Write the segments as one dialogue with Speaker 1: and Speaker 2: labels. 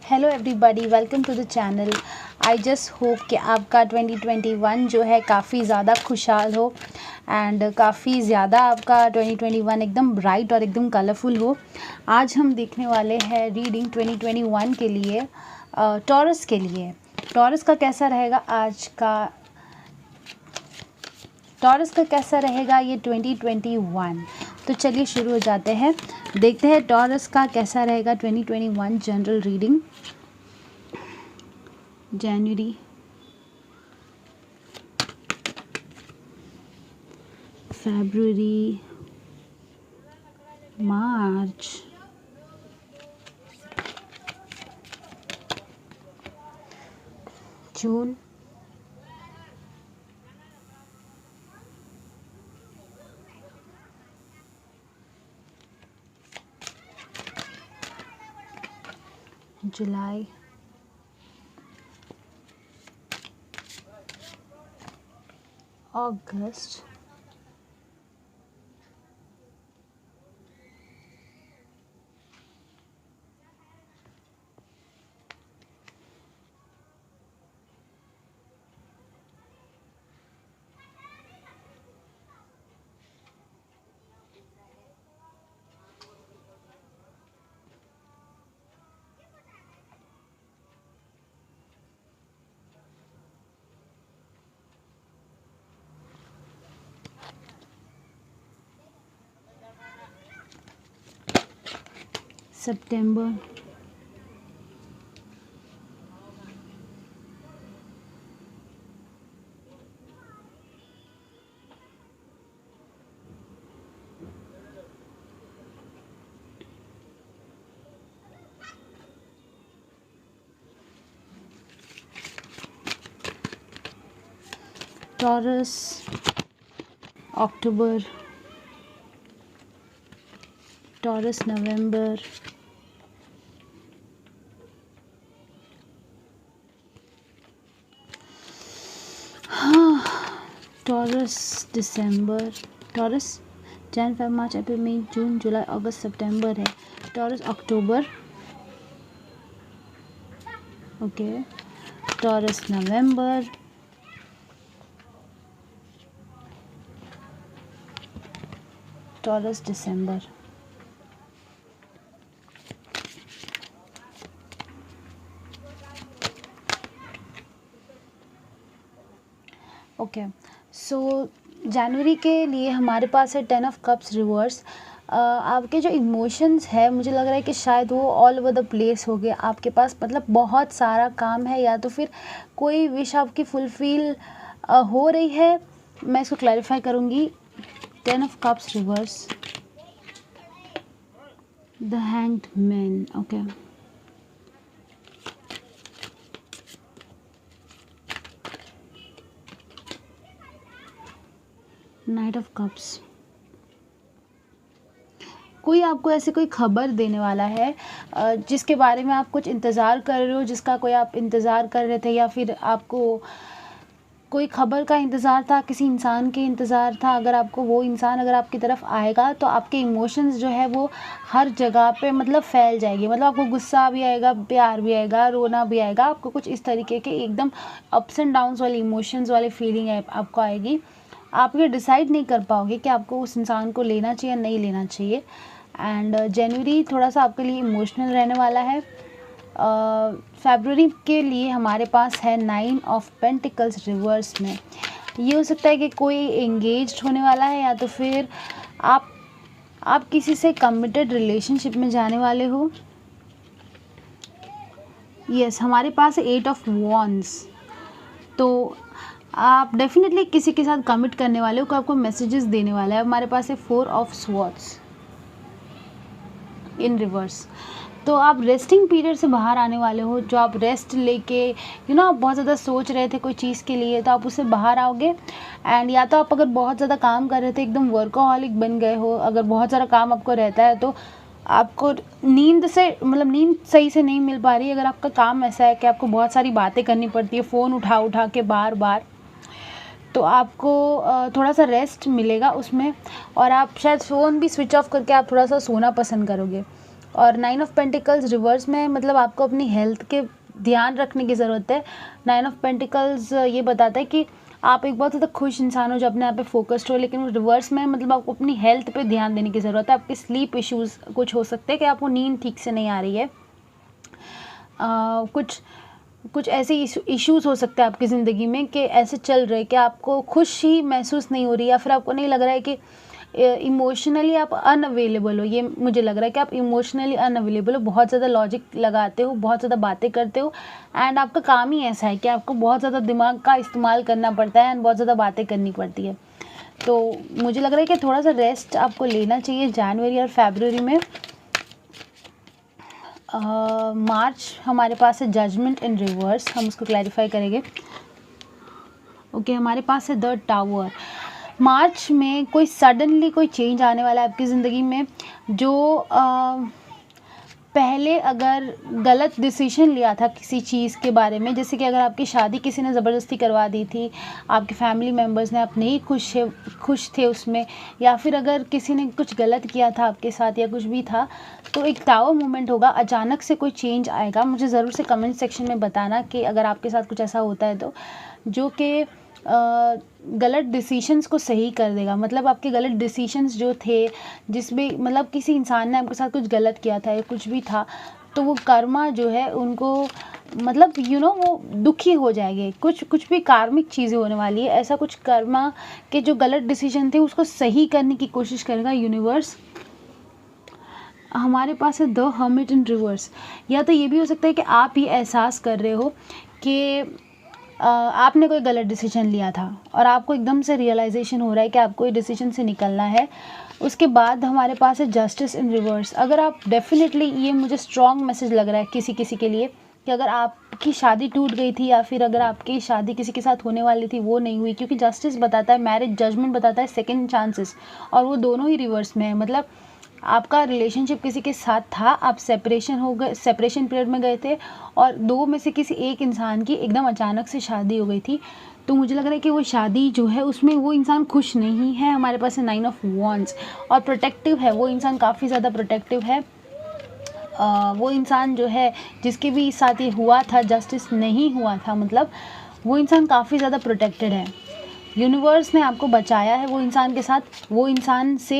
Speaker 1: Hello everybody, welcome to the channel. I just hope कि आपका 2021 जो है काफ़ी ज़्यादा खुशहाल हो एंड काफ़ी ज़्यादा आपका 2021 एकदम ब्राइट और एकदम कलरफुल हो। आज हम देखने वाले हैं रीडिंग 2021 के लिए, टॉरस के लिए। टॉरस का कैसा रहेगा ये 2021। तो चलिए शुरू हो जाते हैं, देखते हैं टॉरस का कैसा रहेगा 2021 जनरल रीडिंग जनवरी, फरवरी, मार्च, जून, जुलाई, अगस्त, सितंबर, टॉरस, अक्टूबर, टॉरस नवंबर, टॉरस दिसंबर, टॉरस जैन फेब मार्च अप्रैल मई जून जुलाई अगस्त सितंबर है। टॉरस अक्टूबर, ओके, टॉरस नवंबर, टॉरस दिसंबर। ओके, सो जनवरी के लिए हमारे पास है 10 ऑफ कप्स रिवर्स। आपके जो इमोशंस है, मुझे लग रहा है कि शायद वो ऑल ओवर द प्लेस हो गए आपके पास, मतलब बहुत सारा काम है या तो फिर कोई विश आपकी फुलफिल हो रही है। मैं इसको क्लैरिफाई करूँगी। 10 of cups reverse, the hanged man, okay, night of cups. कोई आपको ऐसे कोई खबर देने वाला है जिसके बारे में आप कुछ इंतज़ार कर रहे हो, जिसका कोई आप इंतज़ार कर रहे थे, या फिर आपको कोई खबर का इंतज़ार था, किसी इंसान के इंतज़ार था। अगर आपको वो इंसान अगर आपकी तरफ आएगा तो आपके इमोशंस जो है वो हर जगह पे मतलब फैल जाएगी। मतलब आपको गुस्सा भी आएगा, प्यार भी आएगा, रोना भी आएगा, आपको कुछ इस तरीके के एकदम अप्स एंड डाउन्स वाली इमोशंस वाली फीलिंग आपको आएगी। आप ये डिसाइड नहीं कर पाओगे कि आपको उस इंसान को लेना चाहिए या नहीं लेना चाहिए। एंड जनवरी थोड़ा सा आपके लिए इमोशनल रहने वाला है। फरवरी के लिए हमारे पास है 9 ऑफ पेंटिकल्स रिवर्स में। ये हो सकता है कि कोई एंगेज्ड होने वाला है, या तो फिर आप किसी से कमिटेड रिलेशनशिप में जाने वाले हो। यस, हमारे पास है 8 ऑफ वॉन्ड्स। तो आप डेफिनेटली किसी के साथ कमिट करने वाले हो, को आपको मैसेजेस देने वाला है। हमारे पास है 4 ऑफ स्वॉर्ड्स इन रिवर्स। तो आप रेस्टिंग पीरियड से बाहर आने वाले हो। जो आप रेस्ट लेके आप बहुत ज़्यादा सोच रहे थे कोई चीज़ के लिए, तो आप उससे बाहर आओगे। एंड या तो आप अगर बहुत ज़्यादा काम कर रहे थे, एकदम वर्कोहॉलिक बन गए हो, अगर बहुत सारा काम आपको रहता है तो आपको नींद सही से नहीं मिल पा रही। अगर आपका काम ऐसा है कि आपको बहुत सारी बातें करनी पड़ती है फ़ोन उठा उठा के बार बार, तो आपको थोड़ा सा रेस्ट मिलेगा उसमें, और आप शायद फ़ोन भी स्विच ऑफ करके आप थोड़ा सा सोना पसंद करोगे। और 9 ऑफ पेंटिकल्स रिवर्स में मतलब आपको अपनी हेल्थ के ध्यान रखने की ज़रूरत है। 9 ऑफ पेंटिकल्स ये बताता है कि आप एक बहुत ज़्यादा खुश इंसान हो जो अपने आप पे फोकस्ड हो, लेकिन रिवर्स में मतलब आपको अपनी हेल्थ पे ध्यान देने की ज़रूरत है। आपके स्लीप इश्यूज़ कुछ हो सकते हैं कि आपको नींद ठीक से नहीं आ रही है। कुछ कुछ ऐसे इश्यूज़ हो सकते हैं आपकी ज़िंदगी में कि ऐसे चल रहे कि आपको खुशी महसूस नहीं हो रही, या फिर आपको नहीं लग रहा है कि इमोशनली आप अनअवेलेबल हो। ये मुझे लग रहा है कि आप इमोशनली अनअवेलेबल हो, बहुत ज़्यादा लॉजिक लगाते हो, बहुत ज़्यादा बातें करते हो, एंड आपका काम ही ऐसा है कि आपको बहुत ज़्यादा दिमाग का इस्तेमाल करना पड़ता है एंड बहुत ज़्यादा बातें करनी पड़ती है। तो मुझे लग रहा है कि थोड़ा सा रेस्ट आपको लेना चाहिए जनवरी और फरवरी में। मार्च हमारे पास है जजमेंट इन रिवर्स, हम उसको क्लैरिफाई करेंगे। ओके, हमारे पास है द टावर। मार्च में कोई सडनली कोई चेंज आने वाला है आपकी ज़िंदगी में, जो पहले अगर गलत डिसीजन लिया था किसी चीज़ के बारे में, जैसे कि अगर आपकी शादी किसी ने ज़बरदस्ती करवा दी थी, आपके फैमिली मेम्बर्स ने, आप नहीं खुश थे उसमें, या फिर अगर किसी ने कुछ गलत किया था आपके साथ या कुछ भी था, तो एक टावर मोमेंट होगा, अचानक से कोई चेंज आएगा। मुझे ज़रूर से कमेंट सेक्शन में बताना कि अगर आपके साथ कुछ ऐसा होता है तो, जो कि गलत डिसीशंस को सही कर देगा। मतलब आपके गलत डिसीशंस जो थे, जिसमें मतलब किसी इंसान ने आपके साथ कुछ गलत किया था या कुछ भी था, तो वो कर्मा जो है उनको मतलब वो दुखी हो जाएंगे। कुछ भी कार्मिक चीज़ें होने वाली है, ऐसा कुछ कर्मा के जो गलत डिसीजन थे उसको सही करने की कोशिश करेगा यूनिवर्स। हमारे पास है द हर्मिट इन रिवर्स। या तो ये भी हो सकता है कि आप ये एहसास कर रहे हो कि आपने कोई गलत डिसीजन लिया था और आपको एकदम से रियलाइजेशन हो रहा है कि आपको ये डिसीजन से निकलना है। उसके बाद हमारे पास है जस्टिस इन रिवर्स। अगर आप डेफिनेटली, ये मुझे स्ट्रॉन्ग मैसेज लग रहा है किसी किसी के लिए, कि अगर आपकी शादी टूट गई थी या फिर अगर आपकी शादी किसी के साथ होने वाली थी वो नहीं हुई, क्योंकि जस्टिस बताता है, मैरिज जजमेंट बताता है सेकंड चांसेस, और वो दोनों ही रिवर्स में है। मतलब आपका रिलेशनशिप किसी के साथ था, आप सेपरेशन पीरियड में गए थे, और दो में से किसी एक इंसान की एकदम अचानक से शादी हो गई थी। तो मुझे लग रहा है कि वो शादी जो है उसमें वो इंसान खुश नहीं है। हमारे पास है 9 ऑफ वॉन्ड्स, और प्रोटेक्टिव है वो इंसान, काफ़ी ज़्यादा प्रोटेक्टिव है। वो इंसान जो है जिसके भी साथ ये हुआ था, जस्टिस नहीं हुआ था, मतलब वो इंसान काफ़ी ज़्यादा प्रोटेक्टेड है। यूनिवर्स ने आपको बचाया है वो इंसान के साथ, वो इंसान से।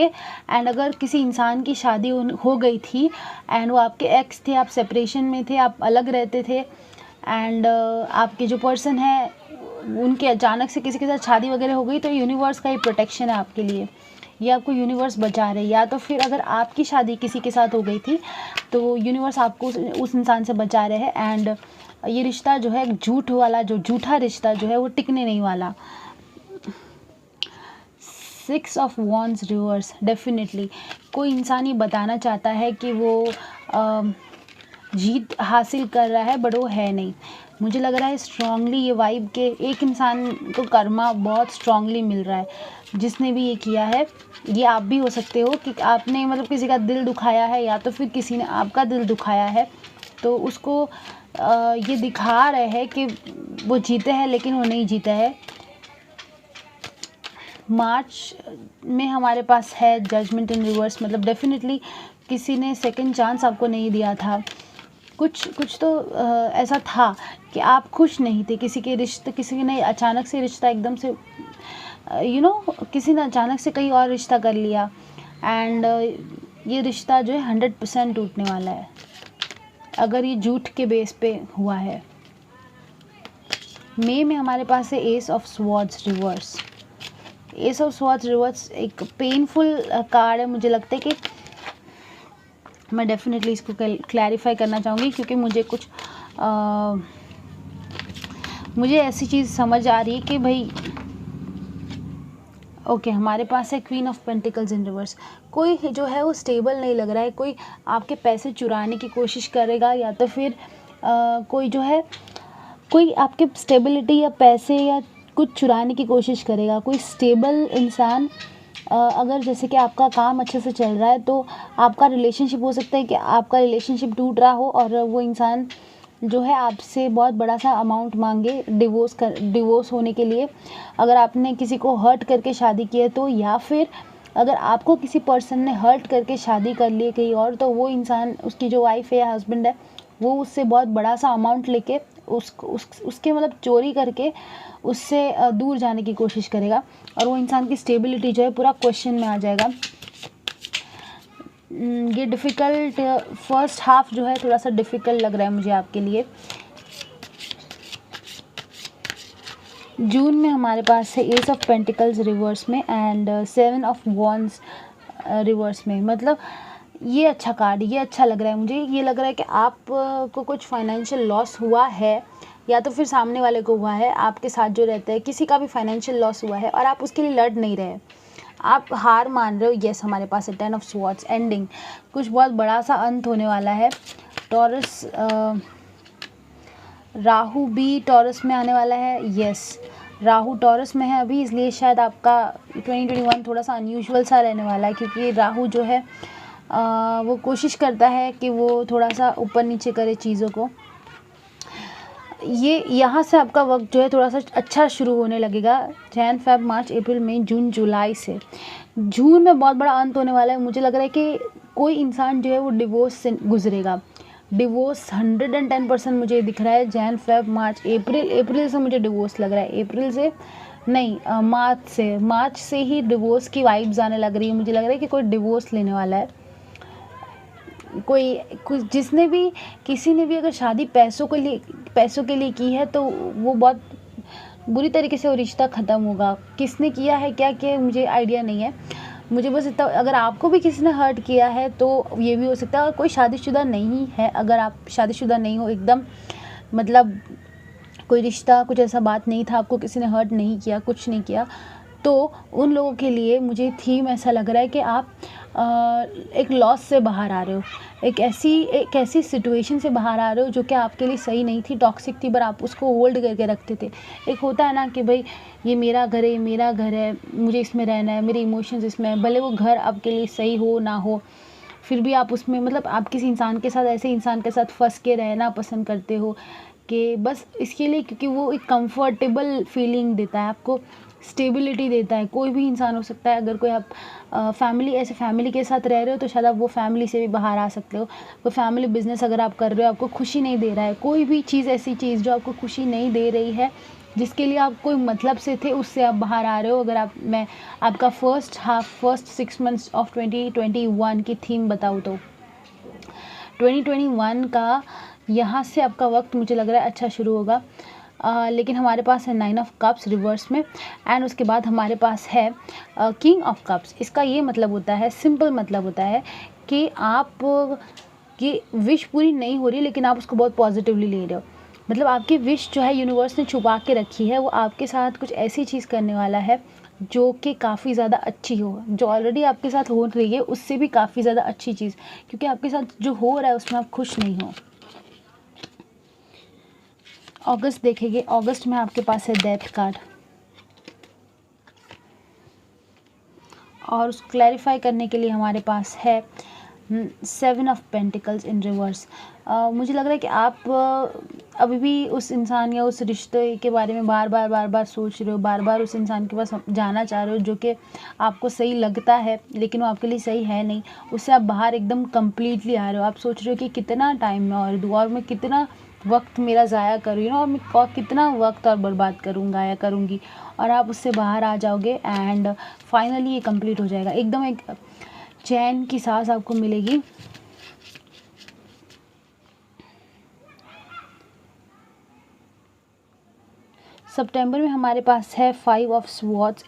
Speaker 1: एंड अगर किसी इंसान की शादी हो गई थी एंड वो आपके एक्स थे, आप सेपरेशन में थे, आप अलग रहते थे, एंड आपके जो पर्सन है उनके अचानक से किसी के साथ शादी वगैरह हो गई, तो यूनिवर्स का ही प्रोटेक्शन है आपके लिए, ये आपको यूनिवर्स बचा रहे। या तो फिर अगर आपकी शादी किसी के साथ हो गई थी तो यूनिवर्स आपको उस इंसान से बचा रहे हैं। एंड ये रिश्ता जो है झूठ वाला, जो झूठा रिश्ता जो है वो टिकने नहीं वाला। 6 ऑफ वॉन्ड्स रिवर्स, डेफिनेटली कोई इंसान ये बताना चाहता है कि वो जीत हासिल कर रहा है, बट वो है नहीं। मुझे लग रहा है स्ट्रांगली ये वाइब के एक इंसान को कर्मा बहुत स्ट्रांगली मिल रहा है, जिसने भी ये किया है। ये आप भी हो सकते हो कि आपने मतलब किसी का दिल दुखाया है, या तो फिर किसी ने आपका दिल दुखाया है, तो उसको ये दिखा रहे हैं कि वो जीते हैं लेकिन वो नहीं जीता है। मार्च में हमारे पास है जजमेंट इन रिवर्स, मतलब डेफिनेटली किसी ने सेकंड चांस आपको नहीं दिया था। कुछ तो ऐसा था कि आप खुश नहीं थे, किसी ने अचानक से रिश्ता एकदम से किसी ने अचानक से कहीं और रिश्ता कर लिया, एंड ये रिश्ता जो है 100% टूटने वाला है अगर ये झूठ के बेस पे हुआ है। मई में हमारे पास है S of swords reverse. S of swords reverse एक पेनफुल कार्ड है। मुझे लगता है कि मैं डेफिनेटली इसको क्लैरिफाई करना चाहूँगी, क्योंकि मुझे ऐसी चीज़ समझ आ रही है कि भाई ओके, हमारे पास है queen of pentacles in reverse. कोई जो है वो स्टेबल नहीं लग रहा है, कोई आपके पैसे चुराने की कोशिश करेगा, या तो फिर कोई जो है कोई आपके स्टेबिलिटी या पैसे या कुछ चुराने की कोशिश करेगा। कोई स्टेबल इंसान, अगर जैसे कि आपका काम अच्छे से चल रहा है तो आपका रिलेशनशिप, हो सकता है कि आपका रिलेशनशिप टूट रहा हो और वो इंसान जो है आपसे बहुत बड़ा सा अमाउंट मांगे डिवोर्स होने के लिए। अगर आपने किसी को हर्ट करके शादी की है तो, या फिर अगर आपको किसी पर्सन ने हर्ट करके शादी कर ली कहीं और, तो वो इंसान, उसकी जो वाइफ है या हस्बैंड है, वो उससे बहुत बड़ा सा अमाउंट लेके उसके मतलब चोरी करके उससे दूर जाने की कोशिश करेगा, और वो इंसान की स्टेबिलिटी जो है पूरा क्वेश्चन में आ जाएगा। ये डिफ़िकल्ट फर्स्ट हाफ जो है थोड़ा सा डिफ़िकल्ट लग रहा है मुझे आपके लिए। जून में हमारे पास है एस ऑफ पेंटिकल्स रिवर्स में एंड 7 ऑफ वॉन्ड्स रिवर्स में। मतलब ये अच्छा कार्ड, ये अच्छा लग रहा है मुझे। ये लग रहा है कि आप को कुछ फाइनेंशियल लॉस हुआ है, या तो फिर सामने वाले को हुआ है, आपके साथ जो रहते हैं किसी का भी फाइनेंशियल लॉस हुआ है और आप उसके लिए लड़ नहीं रहे, आप हार मान रहे हो। यस, हमारे पास है 10 ऑफ स्वॉर्ड्स, एंडिंग, कुछ बहुत बड़ा सा अंत होने वाला है। टॉरस, राहु भी टॉरस में आने वाला है। यस, राहु टॉरस में है अभी, इसलिए शायद आपका 2021 थोड़ा सा अनयूजुअल सा रहने वाला है, क्योंकि राहु जो है वो कोशिश करता है कि वो थोड़ा सा ऊपर नीचे करे चीज़ों को। ये यहाँ से आपका वक्त जो है थोड़ा सा अच्छा शुरू होने लगेगा। जैन, फेब, मार्च, अप्रैल, मई, जून, जुलाई से जून में बहुत बड़ा अंत होने वाला है। मुझे लग रहा है कि कोई इंसान जो है वो डिवोर्स से गुजरेगा। डिवोर्स 110% मुझे दिख रहा है। जैन, फेब, मार्च, अप्रैल से मुझे डिवोर्स लग रहा है। अप्रैल से नहीं, मार्च से ही डिवोर्स की वाइब्स आने लग रही है। मुझे लग रहा है कि कोई डिवोर्स लेने वाला है। जिसने भी, किसी ने भी अगर शादी पैसों के लिए की है, तो वो बहुत बुरी तरीके से वो रिश्ता ख़त्म होगा। किसने किया है, क्या किया है, मुझे आइडिया नहीं है। मुझे बस इतना, अगर आपको भी किसी ने हर्ट किया है तो ये भी हो सकता है। कोई शादीशुदा नहीं है, अगर आप शादीशुदा नहीं हो एकदम, मतलब कोई रिश्ता, कुछ ऐसा बात नहीं था, आपको किसी ने हर्ट नहीं किया, कुछ नहीं किया, तो उन लोगों के लिए मुझे थीम ऐसा लग रहा है कि आप एक लॉस से बाहर आ रहे हो, एक ऐसी सिचुएशन से बाहर आ रहे हो जो कि आपके लिए सही नहीं थी, टॉक्सिक थी, पर आप उसको होल्ड करके रखते थे। एक होता है ना कि भाई ये मेरा घर है, मुझे इसमें रहना है, मेरे इमोशंस इसमें है, भले वो घर आपके लिए सही हो ना हो, फिर भी आप उसमें, मतलब आप किसी इंसान के साथ, ऐसे इंसान के साथ फंस के रहना पसंद करते हो कि बस इसके लिए, क्योंकि वो एक कंफर्टेबल फीलिंग देता है आपको, स्टेबिलिटी देता है। कोई भी इंसान हो सकता है। अगर कोई आप फैमिली के साथ रह रहे हो तो शायद आप वो फैमिली से भी बाहर आ सकते हो। कोई फैमिली बिजनेस अगर आप कर रहे हो, आपको खुशी नहीं दे रहा है, कोई भी चीज़, ऐसी चीज़ जो आपको खुशी नहीं दे रही है, जिसके लिए आप कोई मतलब से थे, उससे आप बाहर आ रहे हो। अगर मैं आपका फर्स्ट 6 मंथ्स ऑफ 2021 की थीम बताऊँ तो 2021 का यहाँ से आपका वक्त मुझे लग रहा है अच्छा शुरू होगा। लेकिन हमारे पास है 9 ऑफ कप्स रिवर्स में, एंड उसके बाद हमारे पास है किंग ऑफ कप्स। इसका ये मतलब होता है, सिंपल मतलब होता है कि आप की विश पूरी नहीं हो रही, लेकिन आप उसको बहुत पॉजिटिवली ले रहे हो। मतलब आपकी विश जो है यूनिवर्स ने छुपा के रखी है, वो आपके साथ कुछ ऐसी चीज़ करने वाला है जो कि काफ़ी ज़्यादा अच्छी हो, जो ऑलरेडी आपके साथ हो रही है उससे भी काफ़ी ज़्यादा अच्छी चीज़, क्योंकि आपके साथ जो हो रहा है उसमें आप खुश नहीं हो। अगस्त देखेंगे, अगस्त में आपके पास है डेथ कार्ड, और उसको क्लैरिफाई करने के लिए हमारे पास है 7 ऑफ पेंटिकल्स इन रिवर्स। मुझे लग रहा है कि आप अभी भी उस इंसान या उस रिश्ते के बारे में बार बार सोच रहे हो, बार बार उस इंसान के पास जाना चाह रहे हो, जो कि आपको सही लगता है लेकिन वो आपके लिए सही है नहीं। उससे आप बाहर एकदम कम्प्लीटली आ रहे हो। आप सोच रहे हो कि कितना टाइम मैं और दूँ, और मैं कितना वक्त मेरा ज़ाया कर रही हूँ, और मैं कितना वक्त और बर्बाद करूँगा या करूँगी, और आप उससे बाहर आ जाओगे एंड फाइनली ये कंप्लीट हो जाएगा। एकदम एक चैन की सांस आपको मिलेगी। सितंबर में हमारे पास है 5 of swords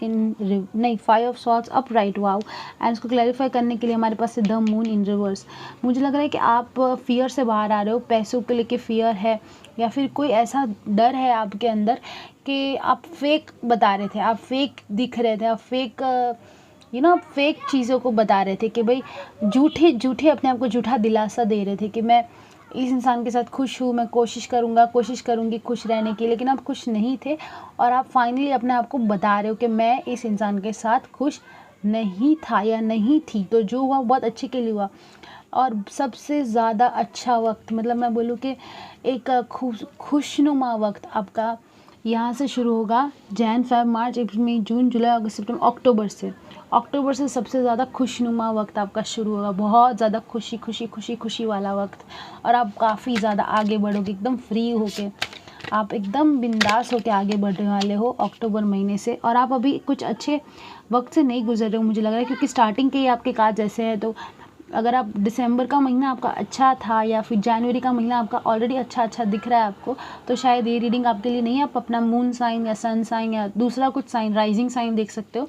Speaker 1: upright, wow. And उसको क्लैरिफाई करने के लिए हमारे पास है द मून इन रिवर्स। मुझे लग रहा है कि आप फियर से बाहर आ रहे हो, पैसों को लेके फियर है, या फिर कोई ऐसा डर है आपके अंदर कि आप फेक बता रहे थे, आप फेक दिख रहे थे, आप फेक फेक चीज़ों को बता रहे थे कि भाई झूठे अपने आप को झूठा दिलासा दे रहे थे कि मैं इस इंसान के साथ खुश हूँ, मैं कोशिश करूँगी खुश रहने की, लेकिन आप खुश नहीं थे, और आप फाइनली अपने आप को बता रहे हो कि मैं इस इंसान के साथ खुश नहीं था या नहीं थी। तो जो हुआ बहुत अच्छे के लिए हुआ, और सबसे ज़्यादा अच्छा वक्त, मतलब मैं बोलूँ कि एक खुशनुमा वक्त आपका यहाँ से शुरू होगा। जैन, फेब, मार्च, अप्रैल, मई, जून, जुलाई, अगस्त, सितंबर, अक्टूबर से। अक्टूबर से सबसे ज़्यादा खुशनुमा वक्त आपका शुरू होगा, बहुत ज़्यादा खुशी खुशी खुशी खुशी वाला वक्त, और आप काफ़ी ज़्यादा आगे बढ़ोगे, एकदम फ्री होके, आप एकदम बिंदास होके आगे बढ़ने वाले हो अक्टूबर महीने से। और आप अभी कुछ अच्छे वक्त से नहीं गुजर रहे हो मुझे लग रहा है, क्योंकि स्टार्टिंग के ही आपके काज ऐसे हैं। तो अगर आप दिसंबर का महीना आपका अच्छा था या फिर जनवरी का महीना आपका ऑलरेडी अच्छा दिख रहा है आपको, तो शायद ये रीडिंग आपके लिए नहीं है। आप अपना मून साइन या सन साइन या दूसरा कुछ साइन, राइजिंग साइन देख सकते हो।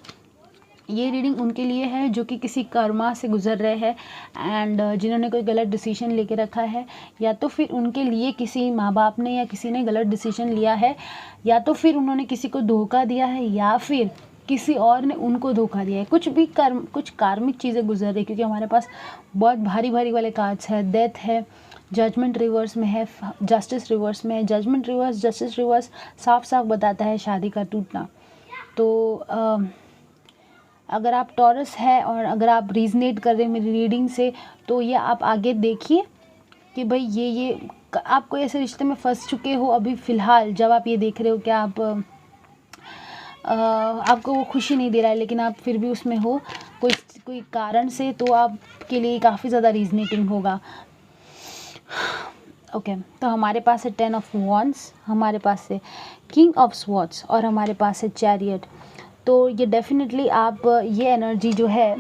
Speaker 1: ये रीडिंग उनके लिए है जो कि किसी कर्मा से गुजर रहे हैं एंड जिन्होंने कोई गलत डिसीजन लेके रखा है, या तो फिर उनके लिए किसी माँ बाप ने या किसी ने गलत डिसीजन लिया है, या तो फिर उन्होंने किसी को धोखा दिया है, या फिर किसी और ने उनको धोखा दिया है। कुछ कार्मिक चीज़ें गुजर रही, क्योंकि हमारे पास बहुत भारी भारी वाले कार्ड्स है। डेथ है, जजमेंट रिवर्स में है, जस्टिस रिवर्स में है। जजमेंट रिवर्स, जस्टिस रिवर्स साफ साफ बताता है शादी का टूटना। तो अगर आप टॉरस है और अगर आप रीजनेट कर रहे हैं मेरी रीडिंग से, तो ये आप आगे देखिए कि भाई ये आप कोई ऐसे रिश्ते में फंस चुके हो अभी फ़िलहाल, जब आप ये देख रहे हो कि आपको वो खुशी नहीं दे रहा है, लेकिन आप फिर भी उसमें हो कोई कारण से, तो आपके लिए काफ़ी ज़्यादा रीजनेटिंग होगा। ओके, तो हमारे पास है 10 ऑफ वॉन्ड्स, हमारे पास है किंग ऑफ स्वॉर्ड्स, और हमारे पास है चैरियट। तो ये डेफिनेटली आप ये एनर्जी जो है,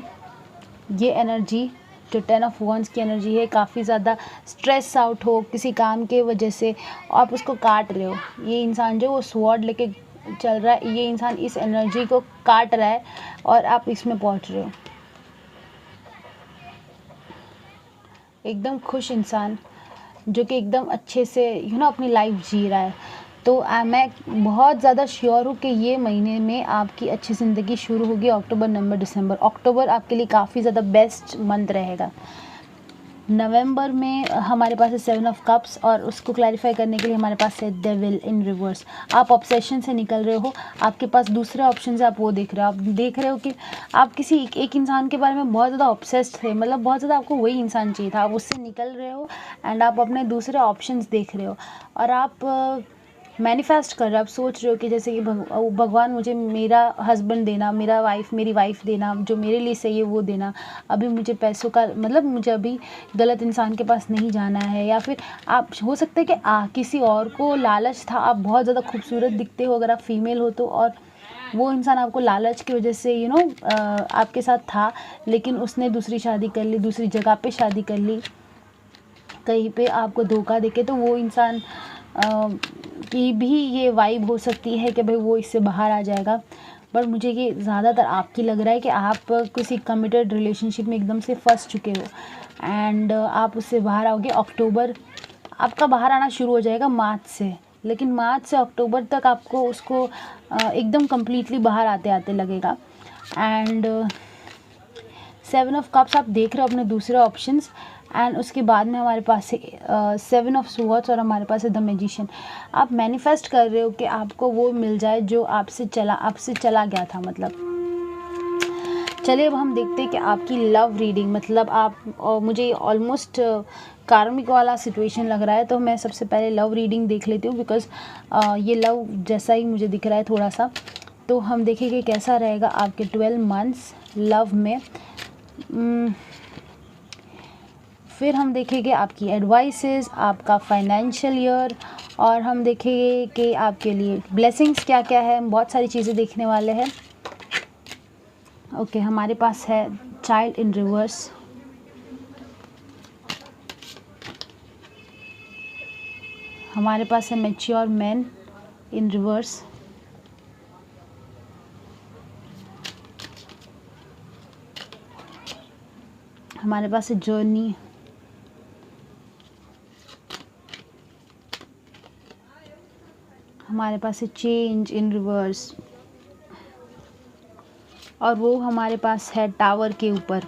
Speaker 1: ये एनर्जी जो 10 ऑफ वॉन्ड्स की एनर्जी है, काफ़ी ज़्यादा स्ट्रेस आउट हो किसी काम के वजह से, आप उसको काट रहे हो। ये इंसान जो वो स्वॉर्ड लेके चल रहा है, ये इंसान इस एनर्जी को काट रहा है और आप इसमें पहुंच रहे हो। एकदम खुश इंसान जो कि एकदम अच्छे से अपनी लाइफ जी रहा है। तो मैं बहुत ज़्यादा श्योर हूँ कि ये महीने में आपकी अच्छी ज़िंदगी शुरू होगी। अक्टूबर, नवंबर, दिसंबर, अक्टूबर आपके लिए काफ़ी ज़्यादा बेस्ट मंथ रहेगा। नवंबर में हमारे पास है 7 ऑफ कप्स, और उसको क्लैरिफाई करने के लिए हमारे पास है डेविल इन रिवर्स। आप ऑब्सेशन से निकल रहे हो, आपके पास दूसरे ऑप्शन है, आप वो देख रहे हो। आप देख रहे हो कि आप किसी एक इंसान के बारे में बहुत ज़्यादा ऑब्सेस्ड थे, मतलब बहुत ज़्यादा आपको वही इंसान चाहिए था, आप उससे निकल रहे हो एंड आप अपने दूसरे ऑप्शंस देख रहे हो। और आप मैनिफेस्ट कर रहे हो, आप सोच रहे हो कि जैसे कि भगवान मुझे मेरा हस्बैंड देना, मेरी वाइफ देना, जो मेरे लिए सही है वो देना। अभी मुझे पैसों का मतलब, मुझे अभी गलत इंसान के पास नहीं जाना है। या फिर आप हो सकता है कि किसी और को लालच था, आप बहुत ज़्यादा खूबसूरत दिखते हो अगर आप फीमेल हो तो, और वो इंसान आपको लालच की वजह से आपके साथ था, लेकिन उसने दूसरी शादी कर ली, दूसरी जगह पे शादी कर ली, कहीं पे आपको धोखा देके। तो वो इंसान की भी ये वाइब हो सकती है कि भाई वो इससे बाहर आ जाएगा। बट मुझे ये ज़्यादातर आपकी लग रहा है कि आप किसी कमिटेड रिलेशनशिप में एकदम से फंस चुके हो एंड आप उससे बाहर आओगे। अक्टूबर आपका बाहर आना शुरू हो जाएगा मार्च से, लेकिन मार्च से अक्टूबर तक आपको उसको एकदम कम्प्लीटली बाहर आते आते लगेगा। एंड 7 ऑफ कप्स आप देख रहे हो अपने दूसरे ऑप्शंस, एंड उसके बाद में हमारे पास है 7 ऑफ स्वॉर्ड्स, और हमारे पास है द मैजिशियन। आप मैनिफेस्ट कर रहे हो कि आपको वो मिल जाए जो आपसे चला गया था। मतलब चलिए अब हम देखते हैं कि आपकी लव रीडिंग, मतलब मुझे ऑलमोस्ट कार्मिक वाला सिचुएशन लग रहा है, तो मैं सबसे पहले लव रीडिंग देख लेती हूँ, बिकॉज ये लव जैसा ही मुझे दिख रहा है थोड़ा सा। तो हम देखेंगे कैसा रहेगा आपके 12 मंथ्स लव में। फिर हम देखेंगे आपकी एडवाइसेस, आपका फाइनेंशियल ईयर, और हम देखेंगे कि आपके लिए ब्लेसिंग्स क्या क्या है। बहुत सारी चीज़ें देखने वाले हैं। ओके, हमारे पास है चाइल्ड इन रिवर्स, हमारे पास है मैच्योर मैन इन रिवर्स, हमारे पास है जर्नी, हमारे पास है चेंज इन रिवर्स, और वो हमारे पास है टावर के ऊपर,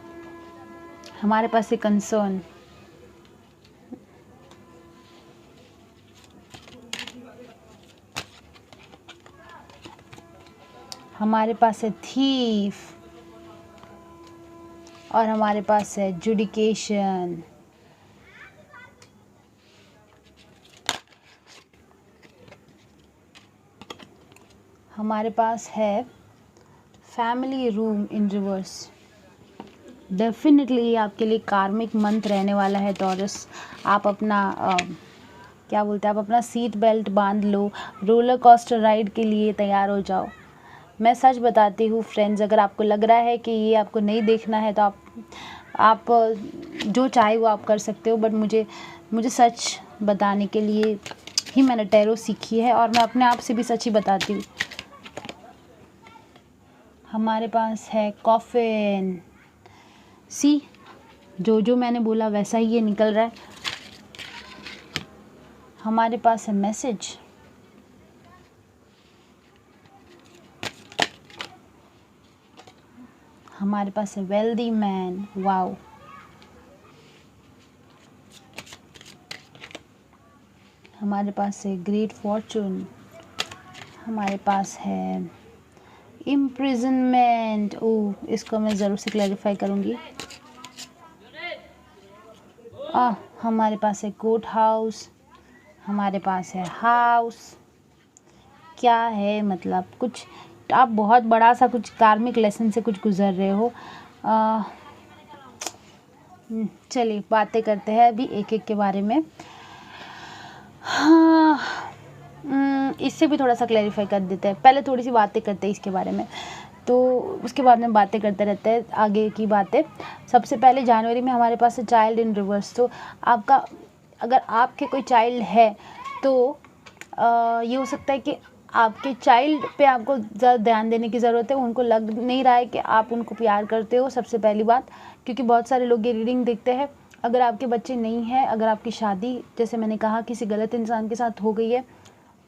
Speaker 1: हमारे पास है कंसर्न, हमारे पास है थीफ, और हमारे पास है जुडिकेशन। हमारे पास है family room in reverse. Definitely आपके लिए कार्मिक मंथ रहने वाला है टॉरस। आप अपना क्या बोलते हैं, आप अपना सीट बेल्ट बांध लो, रोलर कोस्टर राइड के लिए तैयार हो जाओ। मैं सच बताती हूँ फ्रेंड्स, अगर आपको लग रहा है कि ये आपको नहीं देखना है तो आप जो चाहे वो आप कर सकते हो, बट मुझे सच बताने के लिए ही मैंने टैरो सीखी है और मैं अपने आप से भी सच ही बताती हूँ। हमारे पास है कॉफिन। सी, जो मैंने बोला वैसा ही ये निकल रहा है। हमारे पास है मैसेज। हमारे पास है वेल्दी मैन। वाओ। हमारे पास है ग्रेट फॉर्चून। हमारे पास है इम्प्रिजनमेंट। ओह, इसको मैं ज़रूर से क्लैरिफाई करूँगी। हमारे पास है कोर्ट हाउस। हमारे पास है हाउस। क्या है मतलब, कुछ आप बहुत बड़ा सा कुछ कार्मिक लेसन से कुछ गुजर रहे हो। चलिए बातें करते हैं अभी एक एक के बारे में। हाँ, इससे भी थोड़ा सा क्लैरिफाई कर देते हैं। पहले थोड़ी सी बातें करते हैं इसके बारे में, तो उसके बाद में बातें करते रहते हैं आगे की बातें। सबसे पहले जनवरी में हमारे पास है चाइल्ड इन रिवर्स। तो आपका, अगर आपके कोई चाइल्ड है तो ये हो सकता है कि आपके चाइल्ड पे आपको ज़्यादा ध्यान देने की ज़रूरत है। उनको लग नहीं रहा है कि आप उनको प्यार करते हो, सबसे पहली बात, क्योंकि बहुत सारे लोग ये रीडिंग देखते हैं। अगर आपके बच्चे नहीं हैं, अगर आपकी शादी जैसे मैंने कहा किसी गलत इंसान के साथ हो गई है,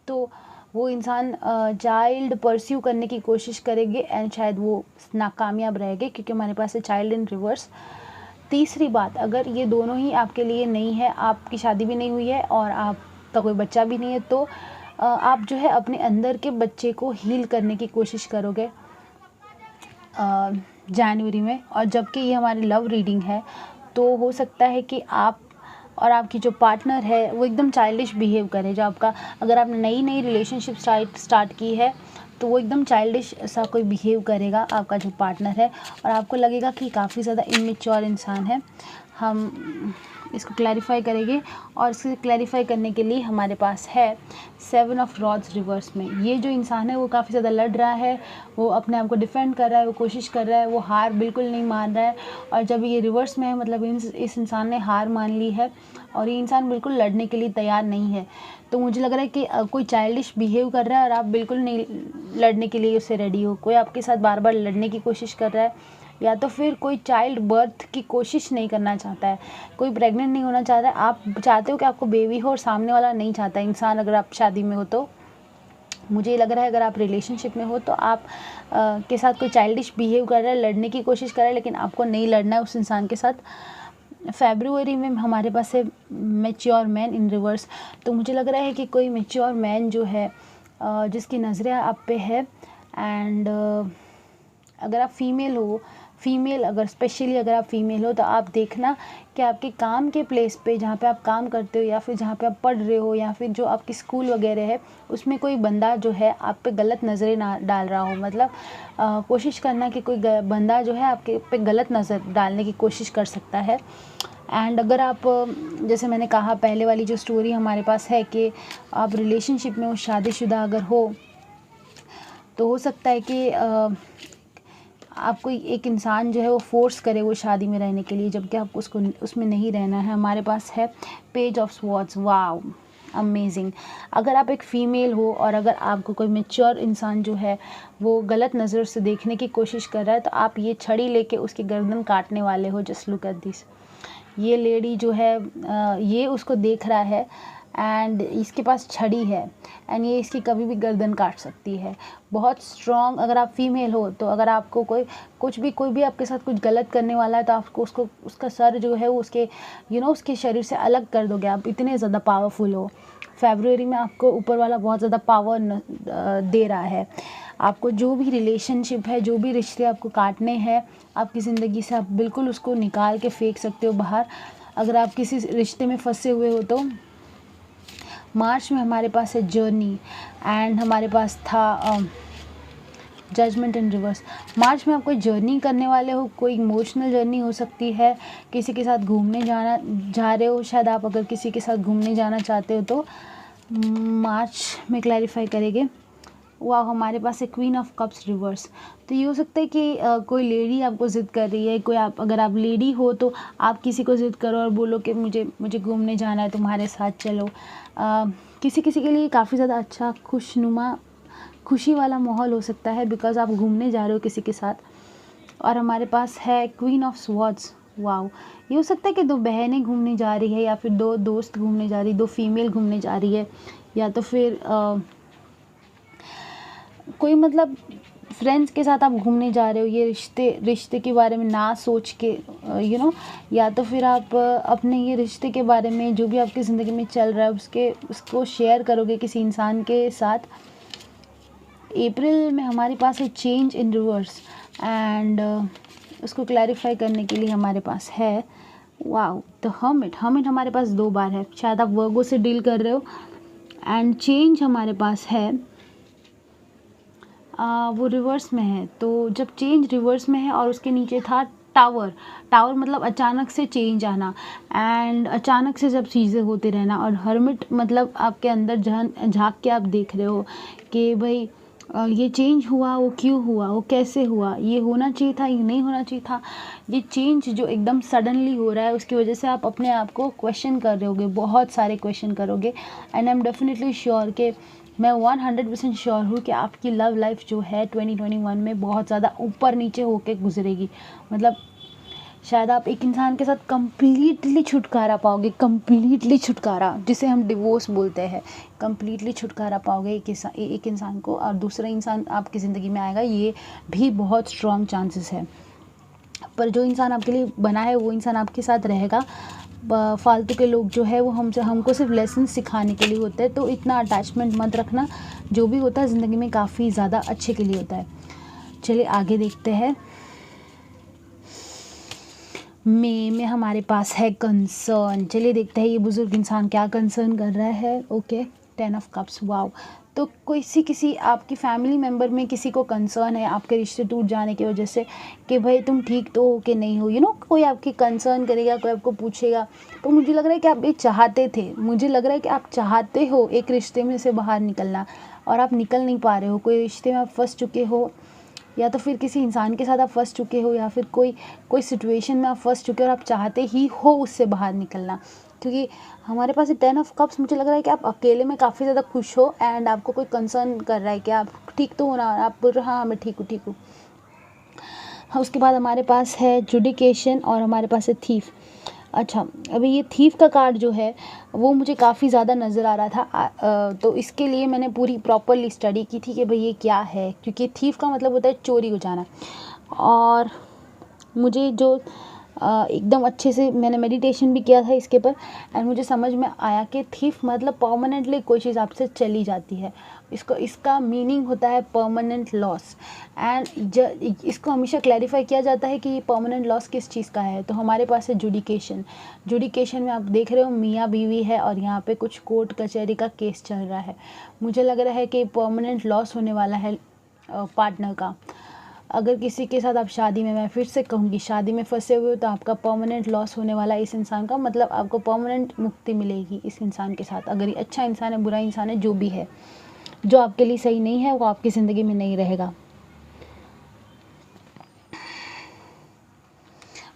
Speaker 1: तो वो इंसान चाइल्ड परस्यू करने की कोशिश करेंगे एंड शायद वो नाकामयाब रहेंगे, क्योंकि हमारे पास है चाइल्ड इन रिवर्स। तीसरी बात, अगर ये दोनों ही आपके लिए नहीं है, आपकी शादी भी नहीं हुई है और आपका कोई बच्चा भी नहीं है, तो आप जो है अपने अंदर के बच्चे को हील करने की कोशिश करोगे जनवरी में। और जबकि ये हमारी लव रीडिंग है, तो हो सकता है कि आप और आपकी जो पार्टनर है वो एकदम चाइल्डिश बिहेव करे। जो आपका, अगर आपने नई रिलेशनशिप स्टार्ट की है तो वो एकदम चाइल्डिश सा कोई बिहेव करेगा आपका जो पार्टनर है, और आपको लगेगा कि काफ़ी ज़्यादा इमेच्योर इंसान है। हम इसको क्लैरिफाई करेंगे, और इसे क्लैरिफाई करने के लिए हमारे पास है 7 ऑफ रॉड्स रिवर्स में। ये जो इंसान है वो काफ़ी ज़्यादा लड़ रहा है, वो अपने आप को डिफेंड कर रहा है, वो कोशिश कर रहा है, वो हार बिल्कुल नहीं मान रहा है। और जब ये रिवर्स में है, मतलब इस इंसान ने हार मान ली है और ये इंसान बिल्कुल लड़ने के लिए तैयार नहीं है। तो मुझे लग रहा है कि कोई चाइल्डिश बिहेव कर रहा है और आप बिल्कुल नहीं लड़ने के लिए उससे रेडी हो। कोई आपके साथ बार बार लड़ने की कोशिश कर रहा है, या तो फिर कोई चाइल्ड बर्थ की कोशिश नहीं करना चाहता है, कोई प्रेग्नेंट नहीं होना चाहता है। आप चाहते हो कि आपको बेबी हो और सामने वाला नहीं चाहता इंसान। अगर आप शादी में हो तो मुझे लग रहा है, अगर आप रिलेशनशिप में हो तो आप के साथ कोई चाइल्डिश बिहेव कर रहा है, लड़ने की कोशिश कर रहा है, लेकिन आपको नहीं लड़ना है उस इंसान के साथ। फरवरी में हमारे पास है मैच्योर मैन इन रिवर्स। तो मुझे लग रहा है कि कोई मैच्योर मैन जो है जिसकी नज़रें आप पे है, एंड अगर आप फीमेल अगर स्पेशली अगर आप फीमेल हो तो आप देखना कि आपके काम के प्लेस पे जहाँ पे आप काम करते हो, या फिर जहाँ पे आप पढ़ रहे हो, या फिर जो आपकी स्कूल वगैरह है, उसमें कोई बंदा जो है आप पे गलत नज़रें ना डाल रहा हो। मतलब कोशिश करना कि कोई बंदा जो है आपके पे गलत नज़र डालने की कोशिश कर सकता है। एंड अगर आप, जैसे मैंने कहा पहले वाली जो स्टोरी हमारे पास है कि आप रिलेशनशिप में हो, शादीशुदा अगर हो, तो हो सकता है कि आपको एक इंसान जो है वो फोर्स करे वो शादी में रहने के लिए, जबकि आपको उसको उसमें नहीं रहना है। हमारे पास है page of swords. Wow, amazing. अगर आप एक फ़ीमेल हो और अगर आपको कोई मैच्योर इंसान जो है वो गलत नज़र से देखने की कोशिश कर रहा है, तो आप ये छड़ी लेके उसकी गर्दन काटने वाले हो। Just look at this. ये लेडी जो है ये उसको देख रहा है एंड इसके पास छड़ी है, एंड ये इसकी कभी भी गर्दन काट सकती है। बहुत स्ट्रॉन्ग। अगर आप फीमेल हो तो अगर आपको कोई भी आपके साथ कुछ गलत करने वाला है, तो आपको उसका सर जो है वो उसके उसके शरीर से अलग कर दोगे। आप इतने ज़्यादा पावरफुल हो। फरवरी में आपको ऊपर वाला बहुत ज़्यादा पावर दे रहा है। आपको जो भी रिलेशनशिप है, जो भी रिश्ते आपको काटने हैं आपकी ज़िंदगी से, आप बिल्कुल उसको निकाल के फेंक सकते हो बाहर। अगर आप किसी रिश्ते में फंसे हुए हो तो मार्च में हमारे पास है जर्नी, एंड हमारे पास था जजमेंट इन रिवर्स। मार्च में आप कोई जर्नी करने वाले हो, कोई इमोशनल जर्नी हो सकती है, किसी के साथ घूमने जा रहे हो, शायद आप अगर किसी के साथ घूमने जाना चाहते हो तो मार्च में क्लैरिफाई करेंगे। वाह, हमारे पास है क्वीन ऑफ कप्स रिवर्स। तो ये हो सकता है कि कोई लेडी आपको ज़िद कर रही है, कोई अगर आप लेडी हो तो आप किसी को ज़िद करो और बोलो कि मुझे घूमने जाना है, तुम्हारे साथ चलो। किसी के लिए काफ़ी ज़्यादा अच्छा खुशनुमा खुशी वाला माहौल हो सकता है, बिकॉज़ आप घूमने जा रहे हो किसी के साथ। और हमारे पास है क्वीन ऑफ स्वॉर्ड्स। वाओ, ये हो सकता है कि 2 बहनें घूमने जा रही है, या फिर 2 दोस्त घूमने जा रही, 2 फीमेल घूमने जा रही है, या तो फिर कोई मतलब फ्रेंड्स के साथ आप घूमने जा रहे हो, ये रिश्ते के बारे में ना सोच के या तो फिर आप अपने ये रिश्ते के बारे में जो भी आपकी ज़िंदगी में चल रहा है उसको शेयर करोगे किसी इंसान के साथ। अप्रैल में हमारे पास है चेंज इन रिवर्स, एंड उसको क्लैरिफाई करने के लिए हमारे पास है वाओ द हर्मिट। हमारे पास 2 बार है, शायद आप वर्गो से डील कर रहे हो। एंड चेंज हमारे पास है वो रिवर्स में है। तो जब चेंज रिवर्स में है और उसके नीचे था टावर मतलब अचानक से चेंज आना, एंड अचानक से जब चीज़ें होते रहना। और हर्मिट मतलब आपके अंदर झांक के आप देख रहे हो कि भाई ये चेंज हुआ, वो क्यों हुआ, वो कैसे हुआ, ये होना चाहिए था, ये नहीं होना चाहिए था। ये चेंज जो एकदम सडनली हो रहा है उसकी वजह से आप अपने आप को क्वेश्चन कर रहे होगे, बहुत सारे क्वेश्चन करोगे। And I am definitely sure कि मैं 100% श्योर हूँ कि आपकी लव लाइफ जो है 2021 में बहुत ज़्यादा ऊपर नीचे होके गुजरेगी। मतलब शायद आप एक इंसान के साथ कम्प्लीटली छुटकारा पाओगे, कम्प्लीटली छुटकारा, जिसे हम डिवोर्स बोलते हैं। कम्प्लीटली छुटकारा पाओगे एक इंसान को, और दूसरा इंसान आपकी ज़िंदगी में आएगा, ये भी बहुत स्ट्रॉन्ग चांसेस है। पर जो इंसान आपके लिए बना है वो इंसान आपके साथ रहेगा। फालतू के लोग जो है वो हमको सिर्फ लेसन सिखाने के लिए होते हैं, तो इतना अटैचमेंट मत रखना। जो भी होता है ज़िंदगी में काफ़ी ज़्यादा अच्छे के लिए होता है। चलिए आगे देखते हैं। मई में हमारे पास है कंसर्न। चलिए देखते हैं ये बुजुर्ग इंसान क्या कंसर्न कर रहा है। Okay, 10 of cups. वाओ, तो किसी आपकी फैमिली मेम्बर में किसी को कंसर्न है आपके रिश्ते टूट जाने की वजह से, कि भाई तुम ठीक तो हो कि नहीं हो। कोई आपकी कंसर्न करेगा, कोई आपको पूछेगा। तो मुझे लग रहा है कि आप ये चाहते थे, मुझे लग रहा है कि आप चाहते हो एक रिश्ते में से बाहर निकलना, और आप निकल नहीं पा रहे हो। कोई रिश्ते में आप फंस चुके हो, या तो फिर किसी इंसान के साथ आप फंस चुके हो, या फिर कोई सिचुएशन में आप फंस चुके हो और आप चाहते ही हो उससे बाहर निकलना। क्योंकि हमारे पास 10 ऑफ कप्स, मुझे लग रहा है कि आप अकेले में काफ़ी ज़्यादा खुश हो, एंड आपको कोई कंसर्न कर रहा है कि आप ठीक तो हो ना, आप बोल रहे हो हाँ मैं ठीक हूँ। हाँ, उसके बाद हमारे पास है जुडिकेशन, और हमारे पास है थीफ। अच्छा, अभी ये थीफ का कार्ड जो है वो मुझे काफ़ी ज़्यादा नज़र आ रहा था। तो इसके लिए मैंने पूरी प्रॉपरली स्टडी की थी कि भाई ये क्या है, क्योंकि थीफ का मतलब होता है चोरी हो जाना। और मुझे जो एकदम अच्छे से मैंने मेडिटेशन भी किया था इसके पर, एंड मुझे समझ में आया कि थीफ मतलब परमानेंटली कोई चीज़ आपसे चली जाती है। इसका मीनिंग होता है परमानेंट लॉस। एंड इसको हमेशा क्लैरिफाई किया जाता है कि ये परमानेंट लॉस किस चीज़ का है। तो हमारे पास है जुडिकेशन में आप देख रहे हो मियाँ बीवी है, और यहाँ पे कुछ कोर्ट कचहरी का केस चल रहा है। मुझे लग रहा है कि परमानेंट लॉस होने वाला है पार्टनर का। अगर किसी के साथ आप शादी में, मैं फिर से कहूँगी, शादी में फंसे हुए हो तो आपका परमानेंट लॉस होने वाला है इस इंसान का। मतलब आपको परमानेंट मुक्ति मिलेगी इस इंसान के साथ। अगर ये अच्छा इंसान है, बुरा इंसान है, जो भी है, जो आपके लिए सही नहीं है वो आपकी ज़िंदगी में नहीं रहेगा।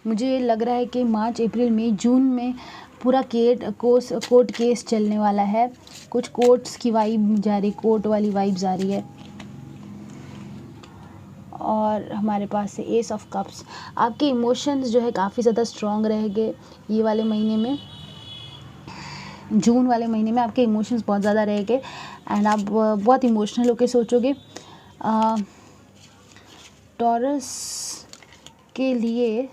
Speaker 1: मुझे लग रहा है कि मार्च, अप्रैल, मई, जून में पूरा कोर्ट केस चलने वाला है। कुछ कोर्ट्स की वाइब जा रही, कोर्ट वाली वाइब्स आ रही है। और हमारे पास है एस ऑफ कप्स। आपके इमोशंस जो है काफ़ी ज़्यादा स्ट्रॉन्ग रहेंगे ये वाले महीने में। जून वाले महीने में आपके इमोशंस बहुत ज़्यादा रहेंगे, एंड आप बहुत इमोशनल होकर सोचोगे। टॉरस के लिए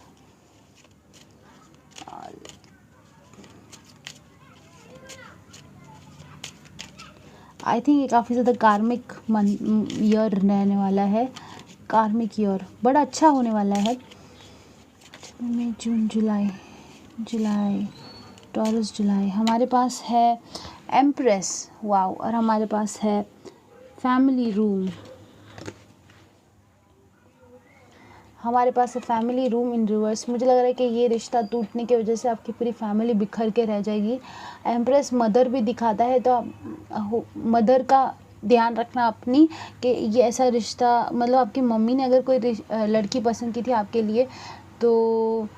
Speaker 1: आई थिंक ये काफ़ी ज़्यादा कार्मिक ईयर रहने वाला है। कार्मिक ईयर बड़ा अच्छा होने वाला है। मई, जून, जुलाई, टॉरस जुलाई। हमारे पास है एम्प्रेस। वाओ, और हमारे पास है फैमिली रूम। हमारे पास है फैमिली रूम इन रिवर्स। मुझे लग रहा है कि ये रिश्ता टूटने की वजह से आपकी पूरी फैमिली बिखर के रह जाएगी। एम्प्रेस मदर भी दिखाता है, तो आप मदर का ध्यान रखना अपनी, कि ये ऐसा रिश्ता, मतलब आपकी मम्मी ने अगर कोई लड़की पसंद की थी आपके लिए, तो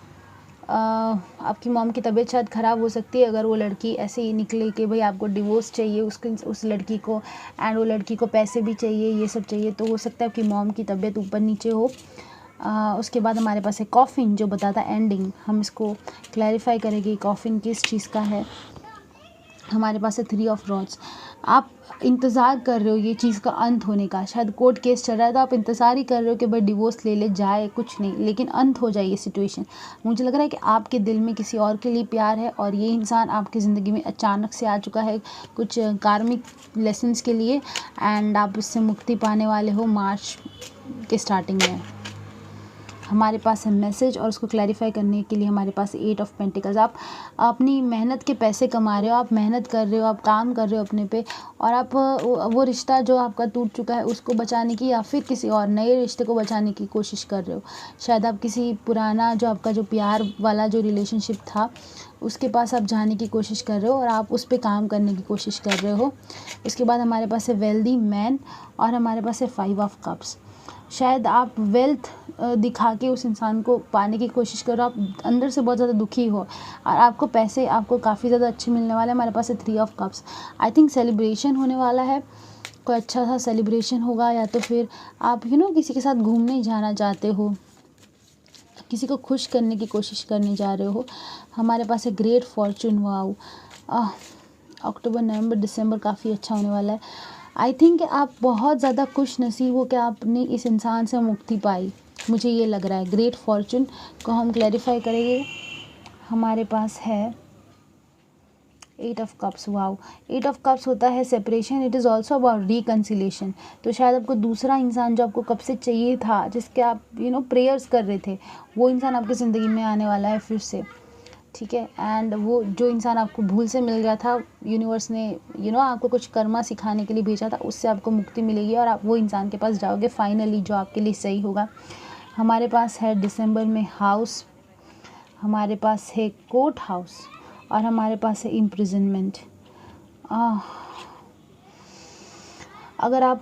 Speaker 1: आपकी मॉम की तबीयत शायद ख़राब हो सकती है अगर वो लड़की ऐसे ही निकले कि भाई आपको डिवोर्स चाहिए उस लड़की को, एंड वो लड़की को पैसे भी चाहिए, ये सब चाहिए, तो हो सकता है आपकी मॉम की तबीयत ऊपर नीचे हो। उसके बाद हमारे पास है कॉफिन, जो बताता है एंडिंग। हम इसको क्लैरिफाई करेंगे कॉफिन किस चीज़ का है। हमारे पास है 3 ऑफ रॉड्स। आप इंतज़ार कर रहे हो ये चीज़ का अंत होने का, शायद कोर्ट केस चल रहा है तो आप इंतज़ार ही कर रहे हो कि भाई डिवोर्स ले ले जाए, कुछ नहीं, लेकिन अंत हो जाए ये सिचुएशन। मुझे लग रहा है कि आपके दिल में किसी और के लिए प्यार है, और ये इंसान आपकी ज़िंदगी में अचानक से आ चुका है कुछ कार्मिक लेसन्स के लिए, एंड आप इससे मुक्ति पाने वाले हो मार्च के स्टार्टिंग में। हमारे पास है मैसेज, और उसको क्लैरिफाई करने के लिए हमारे पास 8 ऑफ पेंटिकल्स। आप अपनी मेहनत के पैसे कमा रहे हो, आप मेहनत कर रहे हो, आप काम कर रहे हो अपने पे, और आप वो रिश्ता जो आपका टूट चुका है उसको बचाने की, या फिर किसी और नए रिश्ते को बचाने की कोशिश कर रहे हो। शायद आप किसी पुराना जो आपका जो प्यार वाला जो रिलेशनशिप था उसके पास आप जाने की कोशिश कर रहे हो, और आप उस पर काम करने की कोशिश कर रहे हो। उसके बाद हमारे पास है वेल्दी मैन, और हमारे पास है 5 ऑफ कप्स। शायद आप वेल्थ दिखा के उस इंसान को पाने की कोशिश करो, आप अंदर से बहुत ज़्यादा दुखी हो, और आपको पैसे आपको काफ़ी ज़्यादा अच्छे मिलने वाले हैं। हमारे पास है 3 of cups. I think celebration होने वाला है, कोई अच्छा सा सेलिब्रेशन होगा, या तो फिर आप किसी के साथ घूमने जाना चाहते हो, किसी को खुश करने की कोशिश करने जा रहे हो। हमारे पास है ग्रेट फॉर्चून। वाओ, अक्टूबर नवंबर दिसंबर काफ़ी अच्छा होने वाला है। आई थिंक आप बहुत ज़्यादा खुश नसीब हो कि आपने इस इंसान से मुक्ति पाई, मुझे ये लग रहा है। ग्रेट फॉर्चून को हम क्लैरिफाई करेंगे। हमारे पास है 8 of cups. Wow, 8 of cups होता है separation, it is also about reconciliation. तो शायद आपको दूसरा इंसान जो आपको कब से चाहिए था, जिसके आप प्रेयर्स कर रहे थे, वो इंसान आपकी ज़िंदगी में आने वाला है फिर से, ठीक है। एंड वो जो इंसान आपको भूल से मिल गया था, यूनिवर्स ने आपको कुछ कर्मा सिखाने के लिए भेजा था, उससे आपको मुक्ति मिलेगी, और आप वो इंसान के पास जाओगे फाइनली जो आपके लिए सही होगा। हमारे पास है दिसंबर में हाउस, हमारे पास है कोर्ट हाउस, और हमारे पास है इम्प्रिजनमेंट। अगर आप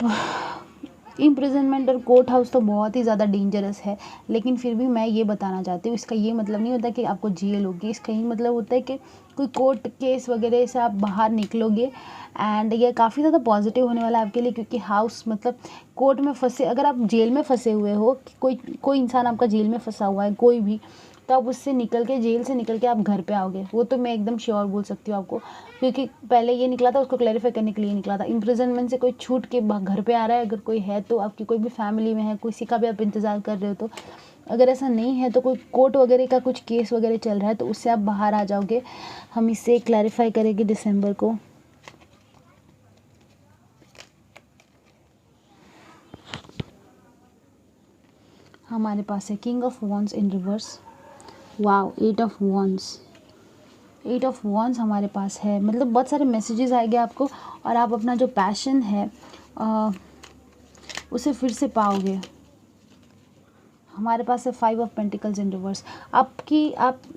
Speaker 1: इम्प्रिजनमेंट और कोर्ट हाउस तो बहुत ही ज़्यादा डेंजरस है, लेकिन फिर भी मैं ये बताना चाहती हूँ, इसका ये मतलब नहीं होता कि आपको जेल होगी, इसका ये मतलब होता है कि कोई कोर्ट केस वगैरह से आप बाहर निकलोगे, एंड ये काफ़ी ज़्यादा पॉजिटिव होने वाला है आपके लिए, क्योंकि हाउस मतलब कोर्ट में फंसे, अगर आप जेल में फंसे हुए हो, कोई इंसान आपका जेल में फंसा हुआ है कोई भी, तो आप उससे निकल के, जेल से निकल के आप घर पे आओगे, वो तो मैं एकदम श्योर बोल सकती हूँ आपको, क्योंकि पहले ये निकला था, उसको क्लैरिफाई करने के लिए निकला था। इम्प्रिजनमेंट से कोई छूट के घर पे आ रहा है, अगर कोई है तो आपकी कोई भी फैमिली में है, किसी का भी आप इंतज़ार कर रहे हो, तो अगर ऐसा नहीं है तो कोई कोर्ट वगैरह का कुछ केस वगैरह चल रहा है, तो उससे आप बाहर आ जाओगे। हम इससे क्लैरिफाई करेंगे दिसंबर को। हमारे पास है king of wands in reverse. Wow, 8 of wands. 8 of wands हमारे पास है, मतलब बहुत सारे मैसेजेस आएंगे आपको, और आप अपना जो पैशन है उसे फिर से पाओगे। हमारे पास है 5 ऑफ पेंटिकल्स इन रिवर्स। आप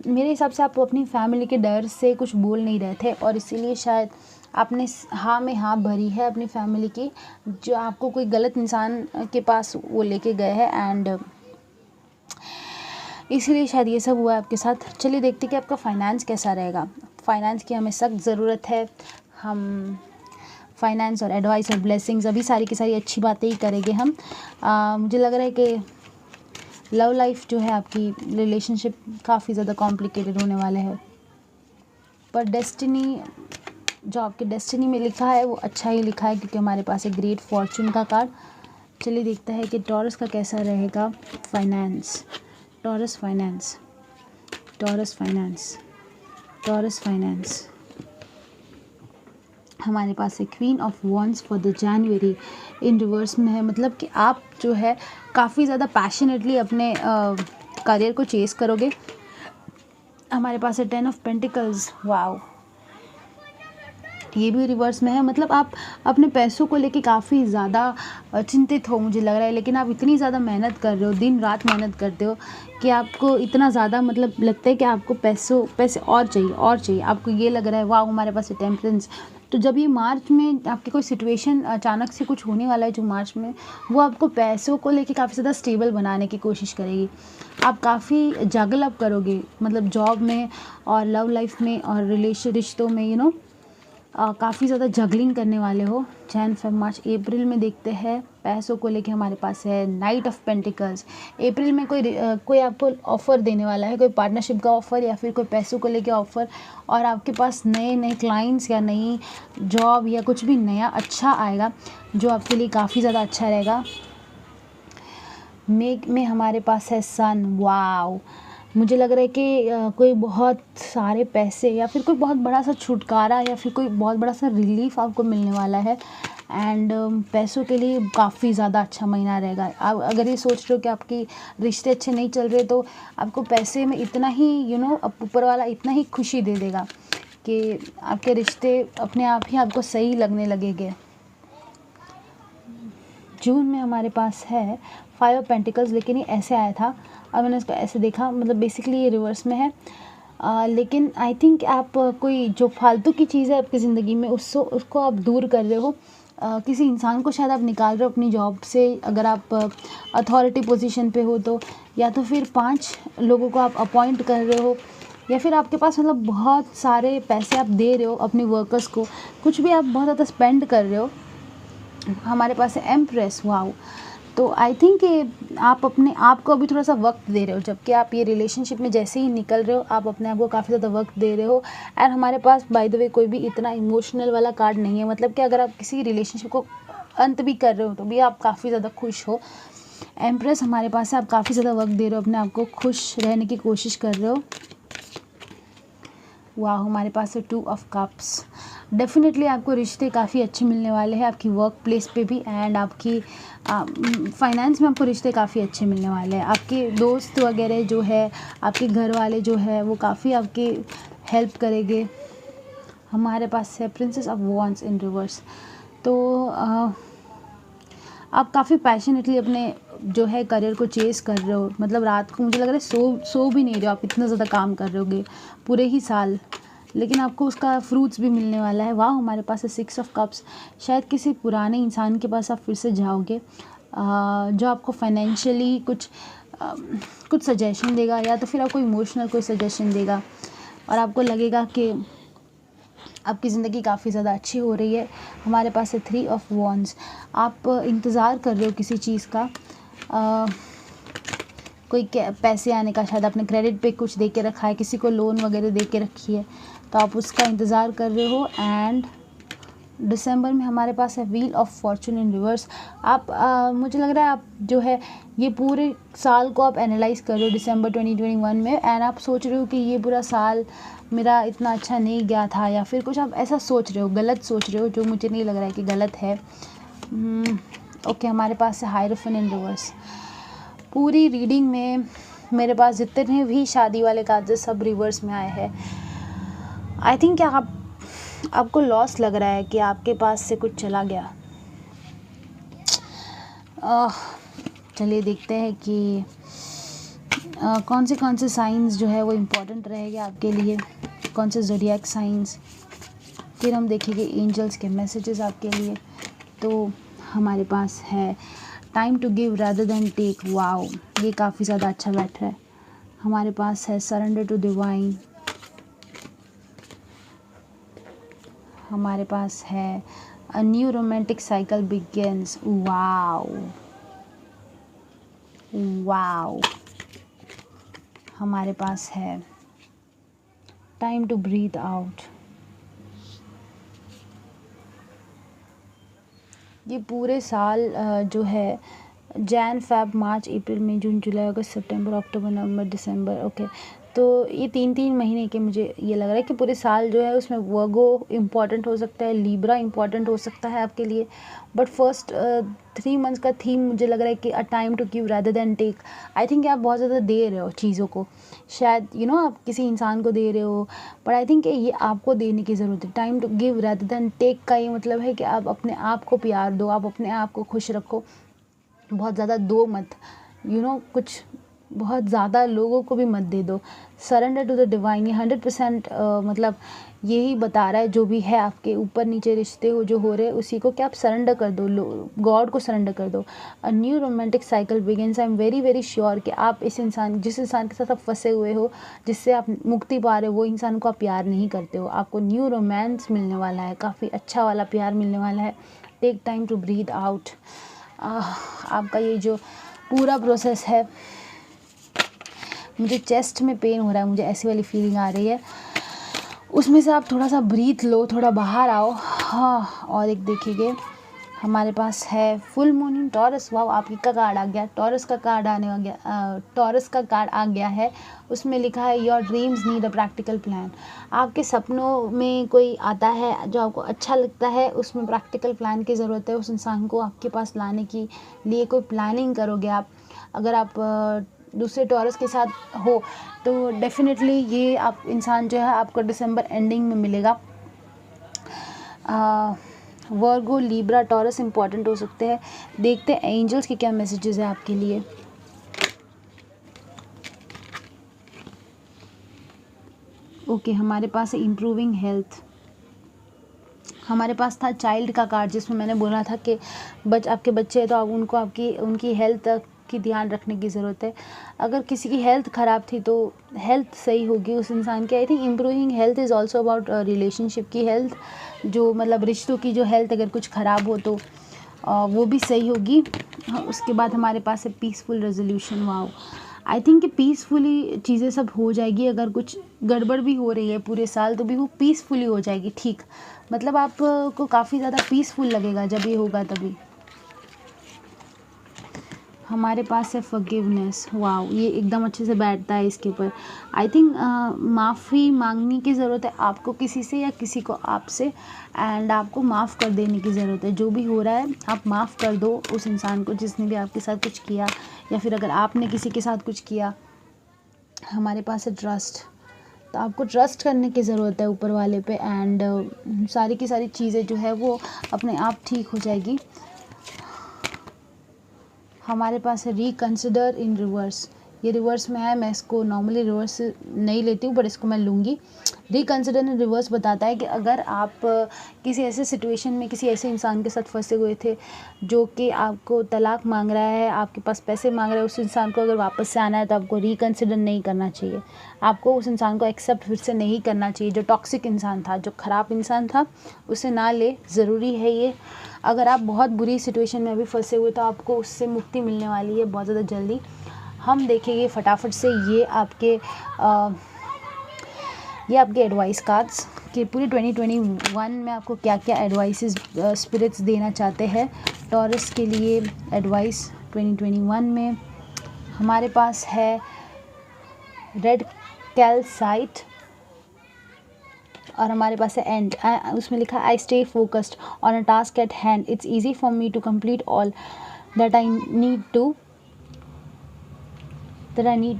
Speaker 1: मेरे हिसाब से आप अपनी फैमिली के डर से कुछ बोल नहीं रहे थे, और इसीलिए शायद आपने हाँ में हाँ भरी है अपनी फैमिली की, जो आपको कोई गलत इंसान के पास वो लेके गए हैं, एंड इसीलिए शायद ये सब हुआ है आपके साथ। चलिए देखते कि आपका फाइनेंस कैसा रहेगा। फाइनेंस की हमें सख्त ज़रूरत है। हम फाइनेंस और एडवाइस और ब्लेसिंग्स, अभी सारी की सारी अच्छी बातें ही करेंगे हम। मुझे लग रहा है कि लव लाइफ जो है आपकी, रिलेशनशिप काफ़ी ज़्यादा कॉम्प्लिकेटेड होने वाले हैं, पर डेस्टिनी, जो आपके डेस्टिनी में लिखा है वो अच्छा ही लिखा है, क्योंकि हमारे पास एक ग्रेट फॉर्चून का कार्ड। चलिए देखते हैं कि टॉरस का कैसा रहेगा finance. Taurus finance, taurus finance, taurus finance. हमारे पास है queen of wands for the January in reverse में है, मतलब कि आप जो है काफ़ी ज़्यादा पैशनेटली अपने करियर को चेस करोगे। हमारे पास है 10 ऑफ पेंटिकल्स। वाओ, ये भी रिवर्स में है। मतलब आप अपने पैसों को लेके काफ़ी ज़्यादा चिंतित हो मुझे लग रहा है, लेकिन आप इतनी ज़्यादा मेहनत कर रहे हो, दिन रात मेहनत करते हो कि आपको इतना ज़्यादा मतलब लगता है कि आपको पैसे और चाहिए और चाहिए। आपको ये लग रहा है वाह हमारे पास है टेम्परेंस। तो जब ये मार्च में आपकी कोई सिचुएशन अचानक से कुछ होने वाला है जो मार्च में, वो आपको पैसों को लेके काफ़ी ज़्यादा स्टेबल बनाने की कोशिश करेगी। आप काफ़ी जगल अप करोगे, मतलब जॉब में और लव लाइफ में और रिश्तों में, काफ़ी ज़्यादा जगलिंग करने वाले हो। जैन फेब मार्च अप्रैल में देखते हैं पैसों को लेके हमारे पास है नाइट ऑफ पेंटिकल्स। अप्रैल में कोई आपको ऑफ़र देने वाला है, कोई पार्टनरशिप का ऑफ़र या फिर कोई पैसों को लेके ऑफ़र, और आपके पास नए नए क्लाइंट्स या नई जॉब या कुछ भी नया अच्छा आएगा जो आपके लिए काफ़ी ज़्यादा अच्छा रहेगा। मे में हमारे पास है सन। वाओ, मुझे लग रहा है कि कोई बहुत सारे पैसे या फिर कोई बहुत बड़ा सा छुटकारा या फिर कोई बहुत बड़ा सा रिलीफ आपको मिलने वाला है। एंड पैसों के लिए काफ़ी ज़्यादा अच्छा महीना रहेगा। आप अगर ये सोच रहे हो कि आपकी रिश्ते अच्छे नहीं चल रहे, तो आपको पैसे में इतना ही ऊपर वाला इतना ही खुशी दे देगा कि आपके रिश्ते अपने आप ही आपको सही लगने लगेंगे। जून में हमारे पास है 5 ऑफ पेंटिकल्स, लेकिन ये ऐसे आया था, अब मैंने इसको ऐसे देखा, मतलब बेसिकली ये रिवर्स में है। लेकिन आई थिंक आप कोई जो फालतू की चीज़ है आपकी ज़िंदगी में उसको आप दूर कर रहे हो। किसी इंसान को शायद आप निकाल रहे हो अपनी जॉब से, अगर आप अथॉरिटी पोजीशन पे हो तो, या तो फिर 5 लोगों को आप अपॉइंट कर रहे हो, या फिर आपके पास मतलब बहुत सारे पैसे आप दे रहे हो अपने वर्कर्स को, कुछ भी आप बहुत ज़्यादा स्पेंड कर रहे हो। हमारे पास है एम्प्रेस। वाओ, तो आई थिंक आप अपने आप को अभी थोड़ा सा वक्त दे रहे हो, जबकि आप ये रिलेशनशिप में जैसे ही निकल रहे हो आप अपने आप को काफ़ी ज़्यादा वक्त दे रहे हो। एंड हमारे पास बाय द वे कोई भी इतना इमोशनल वाला कार्ड नहीं है, मतलब कि अगर आप किसी रिलेशनशिप को अंत भी कर रहे हो तो भी आप काफ़ी ज़्यादा खुश हो। एम्प्रेस हमारे पास है, आप काफ़ी ज़्यादा वक्त दे रहे हो, अपने आप को खुश रहने की कोशिश कर रहे हो। वाह, हमारे पास है 2 ऑफ कप्स। डेफिनेटली आपको रिश्ते काफ़ी अच्छे मिलने वाले हैं, आपकी वर्क प्लेस पे भी, एंड आपकी फाइनेंस में आपको रिश्ते काफ़ी अच्छे मिलने वाले हैं। आपके दोस्त वगैरह जो है, आपके घर वाले जो है, वो काफ़ी आपकी हेल्प करेंगे। हमारे पास है princess of wands in reverse. तो आप काफ़ी पैशनेटली अपने जो है करियर को चेस कर रहे हो, मतलब रात को मुझे लग रहा है सो भी नहीं रहे हो, आप इतना ज़्यादा काम कर रहे होगे पूरे ही साल, लेकिन आपको उसका फ्रूट्स भी मिलने वाला है। वाह, हमारे पास है 6 ऑफ कप्स। शायद किसी पुराने इंसान के पास आप फिर से जाओगे जो आपको फाइनेंशियली कुछ सजेशन देगा, या तो फिर आपको इमोशनल कोई सजेशन देगा, और आपको लगेगा कि आपकी ज़िंदगी काफ़ी ज़्यादा अच्छी हो रही है। हमारे पास है 3 ऑफ वॉन्ड्स। आप इंतज़ार कर रहे हो किसी चीज़ का, कोई पैसे आने का, शायद आपने क्रेडिट पे कुछ दे के रखा है, किसी को लोन वगैरह दे के रखी है, तो आप उसका इंतज़ार कर रहे हो। एंड दिसंबर में हमारे पास है wheel of Fortune in reverse. आप मुझे लग रहा है आप जो है ये पूरे साल को आप एनालाइज कर रहे हो दिसंबर 2021 में, एंड आप सोच रहे हो कि ये पूरा साल मेरा इतना अच्छा नहीं गया था, या फिर कुछ आप ऐसा सोच रहे हो, गलत सोच रहे हो, जो मुझे नहीं लग रहा है कि गलत है। ओके, हमारे पास है हायरोफेंट इन रिवर्स। पूरी रीडिंग में मेरे पास जितने भी शादी वाले कार्ड सब रिवर्स में आए हैं। आई थिंक आपको लॉस लग रहा है कि आपके पास से कुछ चला गया। चलिए देखते हैं कि कौन से साइंस जो है वो इम्पोर्टेंट रहेंगे आपके लिए, कौन से ज़ोडिएक साइंस। फिर हम देखेंगे एंजल्स के मैसेजेस आपके लिए। तो हमारे पास है time to give rather than take. Wow, ये काफ़ी ज़्यादा अच्छा बैठ रहा है। हमारे पास है सरेंडर टू डिवाइन। हमारे पास है a new romantic cycle begins. Wow wow. हमारे पास है टाइम टू ब्रीथ आउट। ये पूरे साल जो है जैन फेब मार्च अप्रैल मई जून जुलाई अगस्त सितंबर अक्टूबर नवंबर दिसंबर। ओके, तो ये 3-3 महीने के मुझे ये लग रहा है कि पूरे साल जो है उसमें वर्गो इम्पॉर्टेंट हो सकता है, लिब्रा इम्पॉर्टेंट हो सकता है आपके लिए, बट फर्स्ट 3 मंथ्स का थीम मुझे लग रहा है कि a time to give rather than take. I think आप बहुत ज़्यादा दे रहे हो चीज़ों को, शायद आप किसी इंसान को दे रहे हो, बट आई थिंक ये आपको देने की ज़रूरत है। Time to give rather than take का ये मतलब है कि आप अपने आप को प्यार दो, आप अपने आप को खुश रखो, बहुत ज़्यादा दो मत, कुछ बहुत ज़्यादा लोगों को भी मत दे दो। सरेंडर टू द डिवाइन, ये 100% मतलब यही बता रहा है, जो भी है आपके ऊपर नीचे रिश्ते हो जो हो रहे हैं उसी को, कि आप सरेंडर कर दो, गॉड को सरेंडर कर दो। A new romantic cycle begins. I am very very sure कि आप जिस इंसान के साथ आप फंसे हुए हो, जिससे आप मुक्ति पा रहे हो, वो इंसान को आप प्यार नहीं करते हो। आपको न्यू रोमांस मिलने वाला है, काफ़ी अच्छा वाला प्यार मिलने वाला है। Take time to breathe out. आपका ये जो पूरा प्रोसेस है, मुझे चेस्ट में पेन हो रहा है, मुझे ऐसी वाली फीलिंग आ रही है, उसमें से आप थोड़ा सा ब्रीथ लो, थोड़ा बाहर आओ। हाँ, और एक देखिए हमारे पास है full moon in taurus. Wow, आपकी का कार्ड आ गया, टॉरस का कार्ड टॉरस का कार्ड आ गया है। उसमें लिखा है your dreams need a practical plan. आपके सपनों में कोई आता है जो आपको अच्छा लगता है, उसमें प्रैक्टिकल प्लान की ज़रूरत है। उस इंसान को आपके पास लाने के लिए कोई प्लानिंग करोगे आप। अगर आप दूसरे टॉरस के साथ हो तो डेफिनेटली ये आप इंसान जो है आपको दिसंबर एंडिंग में मिलेगा। वर्गो, लिब्रा, टॉरस इंपॉर्टेंट हो सकते हैं। देखते हैं एंजल्स के क्या मैसेजेस है आपके लिए। ओके, हमारे पास है इम्प्रूविंग हेल्थ। हमारे पास था चाइल्ड का कार्ड, जिसमें मैंने बोला था कि आपके बच्चे हैं तो आप उनको उनकी हेल्थ की ध्यान रखने की ज़रूरत है। अगर किसी की हेल्थ ख़राब थी तो हेल्थ सही होगी उस इंसान की। I think improving health is also about relationship की हेल्थ, जो मतलब रिश्तों की जो हेल्थ अगर कुछ ख़राब हो तो वो भी सही होगी। उसके बाद हमारे पास है peaceful resolution. Wow, I think कि पीसफुली चीज़ें सब हो जाएगी। अगर कुछ गड़बड़ भी हो रही है पूरे साल तो भी वो पीसफुली हो जाएगी। ठीक, मतलब आपको काफ़ी ज़्यादा पीसफुल लगेगा जब ये होगा तभी। हमारे पास है फॉरगिवनेस। वाओ, ये एकदम अच्छे से बैठता है इसके ऊपर। आई थिंक माफ़ी मांगने की ज़रूरत है आपको किसी से या किसी को आपसे, एंड आपको माफ़ कर देने की ज़रूरत है। जो भी हो रहा है आप माफ़ कर दो उस इंसान को जिसने भी आपके साथ कुछ किया, या फिर अगर आपने किसी के साथ कुछ किया। हमारे पास है ट्रस्ट। तो आपको ट्रस्ट करने की ज़रूरत है ऊपर वाले पे, एंड सारी की सारी चीज़ें जो है वो अपने आप ठीक हो जाएगी। हमारे पास है रिकंसिडर इन रिवर्स। ये रिवर्स में है, मैं इसको नॉर्मली रिवर्स नहीं लेती हूँ बट इसको मैं लूँगी। रिकंसिडर इन रिवर्स बताता है कि अगर आप किसी ऐसे सिचुएशन में किसी ऐसे इंसान के साथ फंसे हुए थे जो कि आपको तलाक मांग रहा है, आपके पास पैसे मांग रहा है, उस इंसान को अगर वापस से आना है तो आपको रिकंसिडर नहीं करना चाहिए। आपको उस इंसान को एक्सेप्ट फिर से नहीं करना चाहिए। जो टॉक्सिक इंसान था, जो ख़राब इंसान था, उसे ना ले, ज़रूरी है ये। अगर आप बहुत बुरी सिचुएशन में अभी फंसे हुए तो आपको उससे मुक्ति मिलने वाली है बहुत ज़्यादा जल्दी। हम देखेंगे फटाफट से ये आपके एडवाइस कार्ड्स कि पूरे 2021 में आपको क्या क्या एडवाइसेस स्पिरिट्स देना चाहते हैं टॉरस के लिए। एडवाइस 2021 में हमारे पास है रेड कैल्साइट, और हमारे पास है एंड। उसमें लिखा I stay focused on a task at hand, it's easy for me to complete all that I need to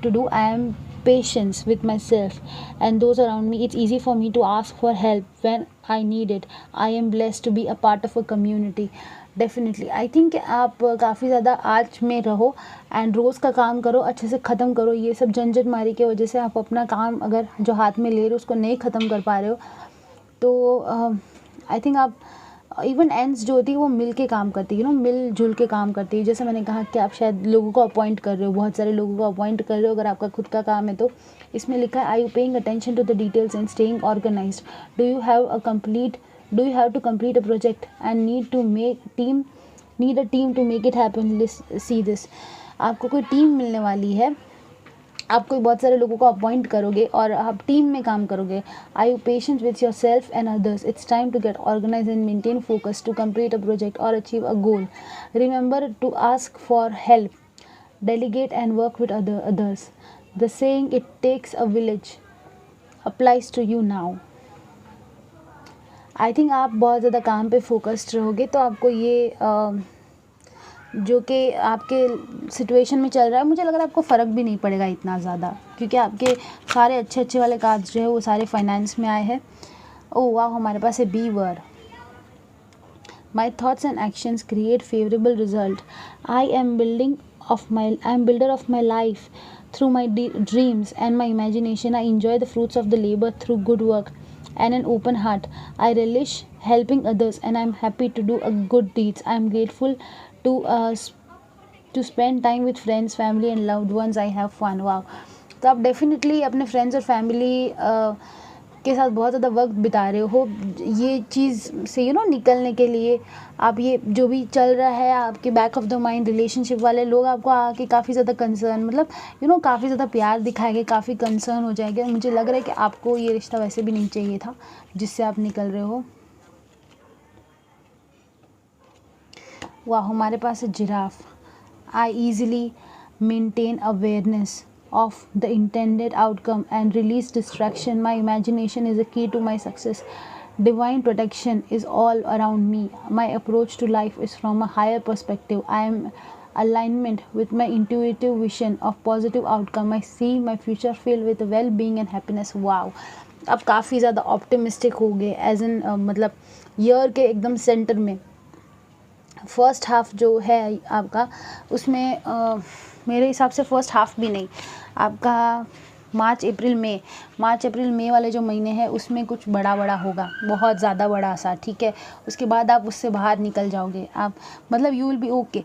Speaker 1: do. I am patience with myself and those around me. It's easy for me to ask for help when I need it. I am blessed to be a part of a community. Definitely I think आप काफ़ी ज़्यादा आज में रहो and रोज़ का काम करो, अच्छे से ख़त्म करो। ये सब झंझट मारी की वजह से आप अपना काम अगर जो हाथ में ले रहे हो उसको नहीं ख़त्म कर पा रहे हो तो आई थिंक आप इवन एंड्स जो होती है वो मिल के काम करती है, मिल जुल के काम करती है। जैसे मैंने कहा कि आप शायद लोगों को अपॉइंट कर रहे हो, बहुत सारे लोगों को अपॉइंट कर रहे हो अगर आपका खुद का काम है तो। इसमें लिखा है are you paying attention to the details and staying organised. Do you have to complete a project and need a team to make it happen. See this, आपको कोई टीम मिलने वाली है, आप कोई बहुत सारे लोगों को अपॉइंट करोगे और आप टीम में काम करोगे। Are you patient with yourself and others. It's time to get organise and maintain focus to complete a project और achieve a goal. Remember to ask for help, delegate and work with others. The saying it takes a village applies to you now. I think आप बहुत ज़्यादा काम पे focused रहोगे तो आपको ये जो कि आपके सिचुएशन में चल रहा है, मुझे लग रहा है आपको फ़र्क भी नहीं पड़ेगा इतना ज़्यादा, क्योंकि आपके सारे अच्छे अच्छे वाले कार्ड्स जो है वो सारे फाइनेंस में आए हैं। ओह वाह, हमारे पास है बी वर। My thoughts and actions create favourable result. I am builder of my life through my dreams and my imagination. I enjoy the fruits of the labor through good work and an open heart. I relish helping others and I'm happy to do a good deeds. I'm grateful to spend time with friends, family and loved ones. I have fun. Wow. तो आप definitely अपने friends और family के साथ बहुत ज़्यादा वक्त बिता रहे हो। ये चीज़ से निकलने के लिए आप, ये जो भी चल रहा है आपके back of the mind, relationship वाले लोग आपको आके काफ़ी ज़्यादा कंसर्न, मतलब काफ़ी ज़्यादा प्यार दिखाएंगे, काफ़ी कंसर्न हो जाएंगे। मुझे लग रहा है कि आपको ये रिश्ता वैसे भी नहीं चाहिए था जिससे आप निकल रहे हो। वाह, हमारे पास है giraffe. I easily maintain awareness of the intended outcome and release distraction. My imagination is the key to my success. Divine protection is all around me. My approach to life is from a higher perspective. I am alignment with my intuitive vision of positive outcome. I see my future filled with well-being and happiness. Wow, अब काफ़ी ज़्यादा optimistic हो गए, as in मतलब year के एकदम centre में। First half जो है आपका, उसमें मेरे हिसाब से फर्स्ट हाफ भी नहीं, आपका मार्च अप्रैल मई वाले जो महीने हैं उसमें कुछ बड़ा होगा, बहुत ज़्यादा बड़ा सा, ठीक है। उसके बाद आप उससे बाहर निकल जाओगे, आप मतलब you will be okay.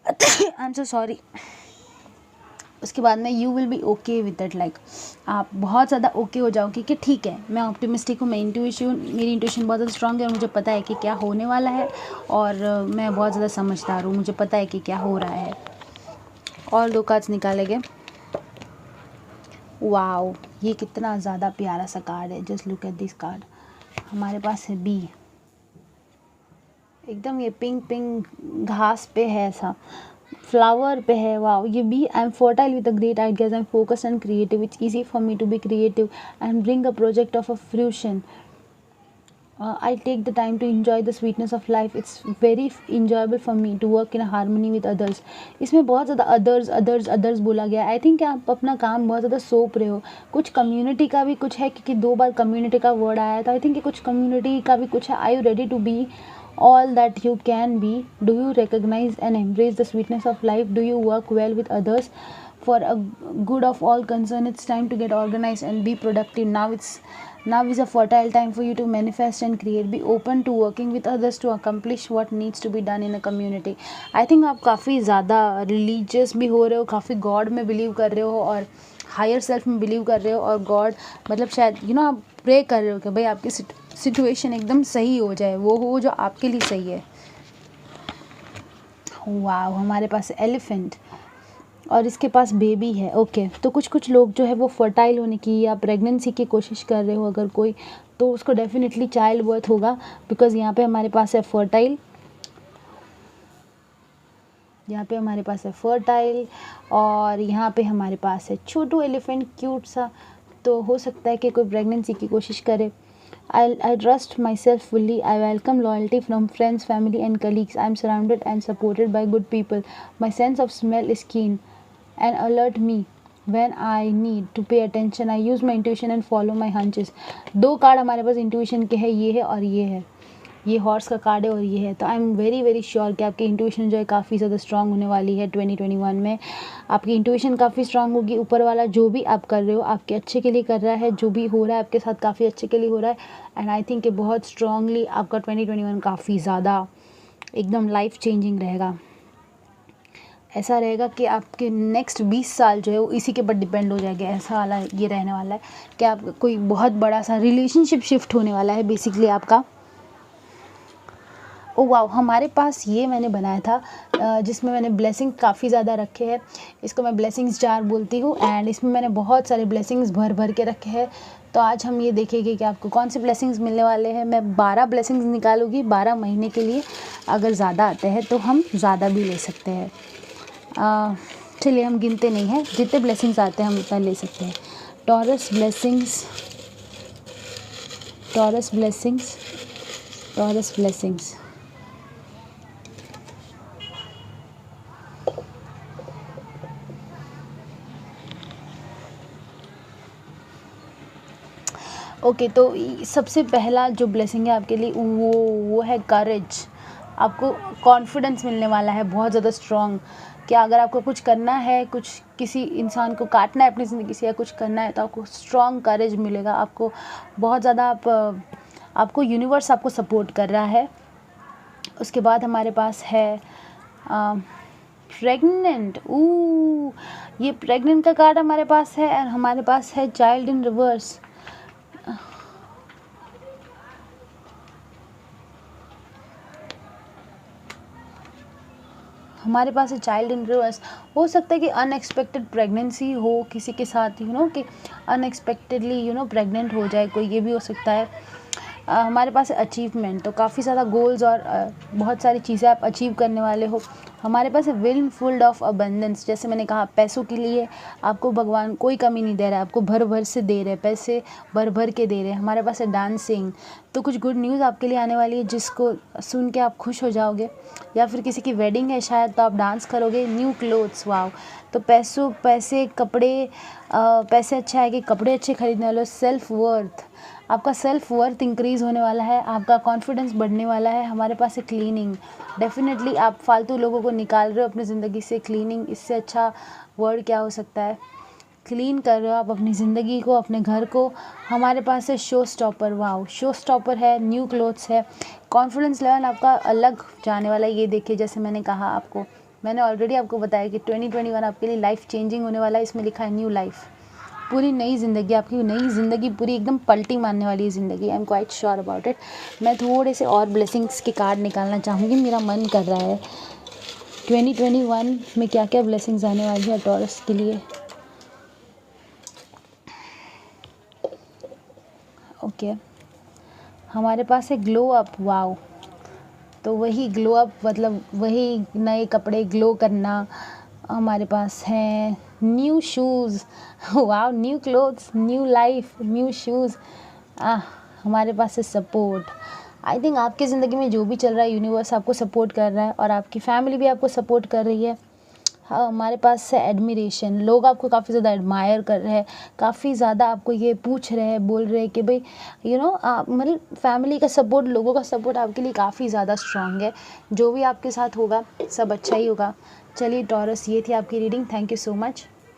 Speaker 1: I am so sorry. उसके बाद में you will be okay with that, like आप बहुत ज़्यादा ओके हो जाओगे कि ठीक है, मैं ऑप्टिमिस्टिक हूँ, मेरी इंट्यूशन बहुत ज़्यादा स्ट्रांग है और मुझे पता है कि क्या होने वाला है, और मैं बहुत ज़्यादा समझदार हूँ, मुझे पता है कि क्या हो रहा है। और 2 कार्ड्स निकाले गए। वाओ, ये कितना ज़्यादा प्यारा सा कार्ड है, just look at this card. हमारे पास है बी, एकदम ये पिंक घास पे है, ऐसा फ्लावर पे है। वाओ, ये B. I am fertile with a great ideas, I am focused and creative, it's easy for me to be creative and bring a project of a fruition. I take the time to enjoy the sweetness of life. It's very enjoyable for me to work in a harmony with others. इसमें बहुत ज़्यादा others बोला गया। आई think आप अपना काम बहुत ज़्यादा सौंप रहे हो। कुछ कम्युनिटी का भी कुछ है, क्योंकि 2 बार कम्युनिटी का वर्ड आया था। आई थिंक कुछ कम्युनिटी का भी कुछ है। Are you ready to be all that you can be? Do you recognize and embrace the sweetness of life? Do you work well with others for a good of all concerned? It's time to get organized and be productive. Now is a fertile time for you to manifest and create. Be open to working with others to accomplish what needs to be done in a community. I think आप काफ़ी ज़्यादा religious भी हो रहे हो, काफ़ी God में believe कर रहे हो और हायर सेल्फ में बिलीव कर रहे हो, और गॉड मतलब शायद आप प्रे कर रहे हो कि भाई आपकी सिचुएशन एकदम सही हो जाए, वो हो जो आपके लिए सही है। वाह, हमारे पास एलिफेंट और इसके पास बेबी है। ओके, तो कुछ लोग जो है वो फर्टाइल होने की या प्रेगनेंसी की कोशिश कर रहे हो अगर कोई, तो उसको डेफिनेटली चाइल्ड बर्थ होगा, बिकॉज यहाँ पे हमारे पास है फर्टाइल, और यहाँ पे हमारे पास है छोटू एलिफेंट, क्यूट सा। तो हो सकता है कि कोई प्रेगनेंसी की कोशिश करे। I trust myself fully. I welcome loyalty from friends, family and colleagues. I am surrounded and supported by good people. My sense of smell is keen and alert me when I need to pay attention. I use my intuition and follow my hunches. 2 card हमारे पास intuition के है, ये है और ये है। ये horse का कार्ड है और ये है। तो आई एम वेरी श्योर कि आपकी इंट्यूशन जो है काफ़ी ज़्यादा स्ट्रांग होने वाली है। 2021 में आपकी इंट्यूशन काफ़ी स्ट्रांग होगी। ऊपर वाला जो भी आप कर रहे हो आपके अच्छे के लिए कर रहा है, जो भी हो रहा है आपके साथ काफ़ी अच्छे के लिए हो रहा है। एंड आई थिंक कि बहुत स्ट्रांगली आपका 2021 काफ़ी ज़्यादा एकदम लाइफ चेंजिंग रहेगा। ऐसा रहेगा कि आपके नेक्स्ट 20 साल जो है वो इसी के ऊपर डिपेंड हो जाएगा। ऐसा वाला ये रहने वाला है कि आप कोई बहुत बड़ा सा रिलेशनशिप शिफ्ट होने वाला है बेसिकली आपका। ओ वाओ, हमारे पास ये मैंने बनाया था जिसमें मैंने ब्लेसिंग काफ़ी ज़्यादा रखे हैं। इसको मैं ब्लेसिंग्स जार बोलती हूँ, एंड इसमें मैंने बहुत सारे ब्लेसिंग्स भर के रखे हैं। तो आज हम ये देखेंगे कि आपको कौन से ब्लेसिंग्स मिलने वाले हैं। मैं 12 ब्लेसिंग्स निकालूंगी 12 महीने के लिए। अगर ज़्यादा आते हैं तो हम ज़्यादा भी ले सकते हैं। चलिए हम गिनते नहीं हैं, जितने ब्लेसिंग्स आते हैं हम उतना ले सकते हैं। Taurus blessings, taurus blessings, taurus blessings. Okay, तो सबसे पहला जो ब्लेसिंग है आपके लिए वो है करेज। आपको कॉन्फिडेंस मिलने वाला है बहुत ज़्यादा स्ट्रॉन्ग। क्या अगर आपको कुछ करना है, कुछ किसी इंसान को काटना है अपनी ज़िंदगी से या कुछ करना है, तो आपको स्ट्रॉन्ग करेज मिलेगा। आपको बहुत ज़्यादा आपको यूनिवर्स आपको सपोर्ट कर रहा है। उसके बाद हमारे पास है प्रेग्नेंट। ये प्रेग्नेंट का कार्ड हमारे पास है, और हमारे पास है चाइल्ड इन रिवर्स। हमारे पास है चाइल्ड इन रिवर्स। हो सकता है कि अनएक्सपेक्टेड प्रेगनेंसी हो किसी के साथ, कि अनएक्सपेक्टेडली प्रेग्नेंट हो जाए कोई, ये भी हो सकता है। हमारे पास है अचीवमेंट, तो काफ़ी ज़्यादा गोल्स और बहुत सारी चीज़ें आप अचीव करने वाले हो। हमारे पास है विल फुल ऑफ अबंडेंस। जैसे मैंने कहा, पैसों के लिए आपको भगवान कोई कमी नहीं दे रहा है, आपको भर भर से दे रहे हैं, पैसे भर भर के दे रहे हैं। हमारे पास है डांसिंग, तो कुछ गुड न्यूज़ आपके लिए आने वाली है जिसको सुन के आप खुश हो जाओगे, या फिर किसी की वेडिंग है शायद, तो आप डांस करोगे। New clothes, wow. तो पैसे कपड़े, पैसे अच्छा है कि कपड़े अच्छे खरीदने वाले हो। सेल्फ वर्थ, आपका सेल्फ वर्थ इंक्रीज़ होने वाला है, आपका कॉन्फिडेंस बढ़ने वाला है। हमारे पास है क्लीनिंग। डेफिनेटली आप फालतू लोगों को निकाल रहे हो अपनी ज़िंदगी से। क्लीनिंग, इससे अच्छा वर्ड क्या हो सकता है। क्लीन कर रहे हो आप अपनी ज़िंदगी को, अपने घर को। हमारे पास है show stopper, wow. Show stopper है, न्यू क्लोथ्स है। कॉन्फिडेंस लेवल आपका अलग जाने वाला है। ये देखिए, जैसे मैंने कहा आपको, मैंने ऑलरेडी आपको बताया कि 2021 आपके लिए लाइफ चेंजिंग होने वाला है। इसमें लिखा है न्यू लाइफ, पूरी नई ज़िंदगी, आपकी नई ज़िंदगी पूरी एकदम पलटी मारने वाली है ज़िंदगी। I am quite sure about it. मैं थोड़े से और ब्लेसिंग्स के कार्ड निकालना चाहूँगी, मेरा मन कर रहा है 2021 में क्या क्या ब्लेसिंग्स आने वाली है टॉरस के लिए। ओके, हमारे पास है ग्लो अप, वाओ। तो वही ग्लो अप, मतलब वही नए कपड़े, ग्लो करना। हमारे पास है new shoes, wow. New clothes, new life, new shoes. हमारे पास है सपोर्ट। आई थिंक आपकी ज़िंदगी में जो भी चल रहा है, यूनिवर्स आपको सपोर्ट कर रहा है, और आपकी फैमिली भी आपको सपोर्ट कर रही है। हाँ, हमारे पास है एडमिरेशन। लोग आपको काफ़ी ज़्यादा एडमायर कर रहे हैं, काफ़ी ज़्यादा आपको ये पूछ रहे हैं, बोल रहे हैं कि भाई मतलब फैमिली का सपोर्ट, लोगों का सपोर्ट आपके लिए काफ़ी ज़्यादा स्ट्रांग है। जो भी आपके साथ होगा सब अच्छा ही होगा। चलिए टॉरस, ये थी आपकी reading. Thank you so much.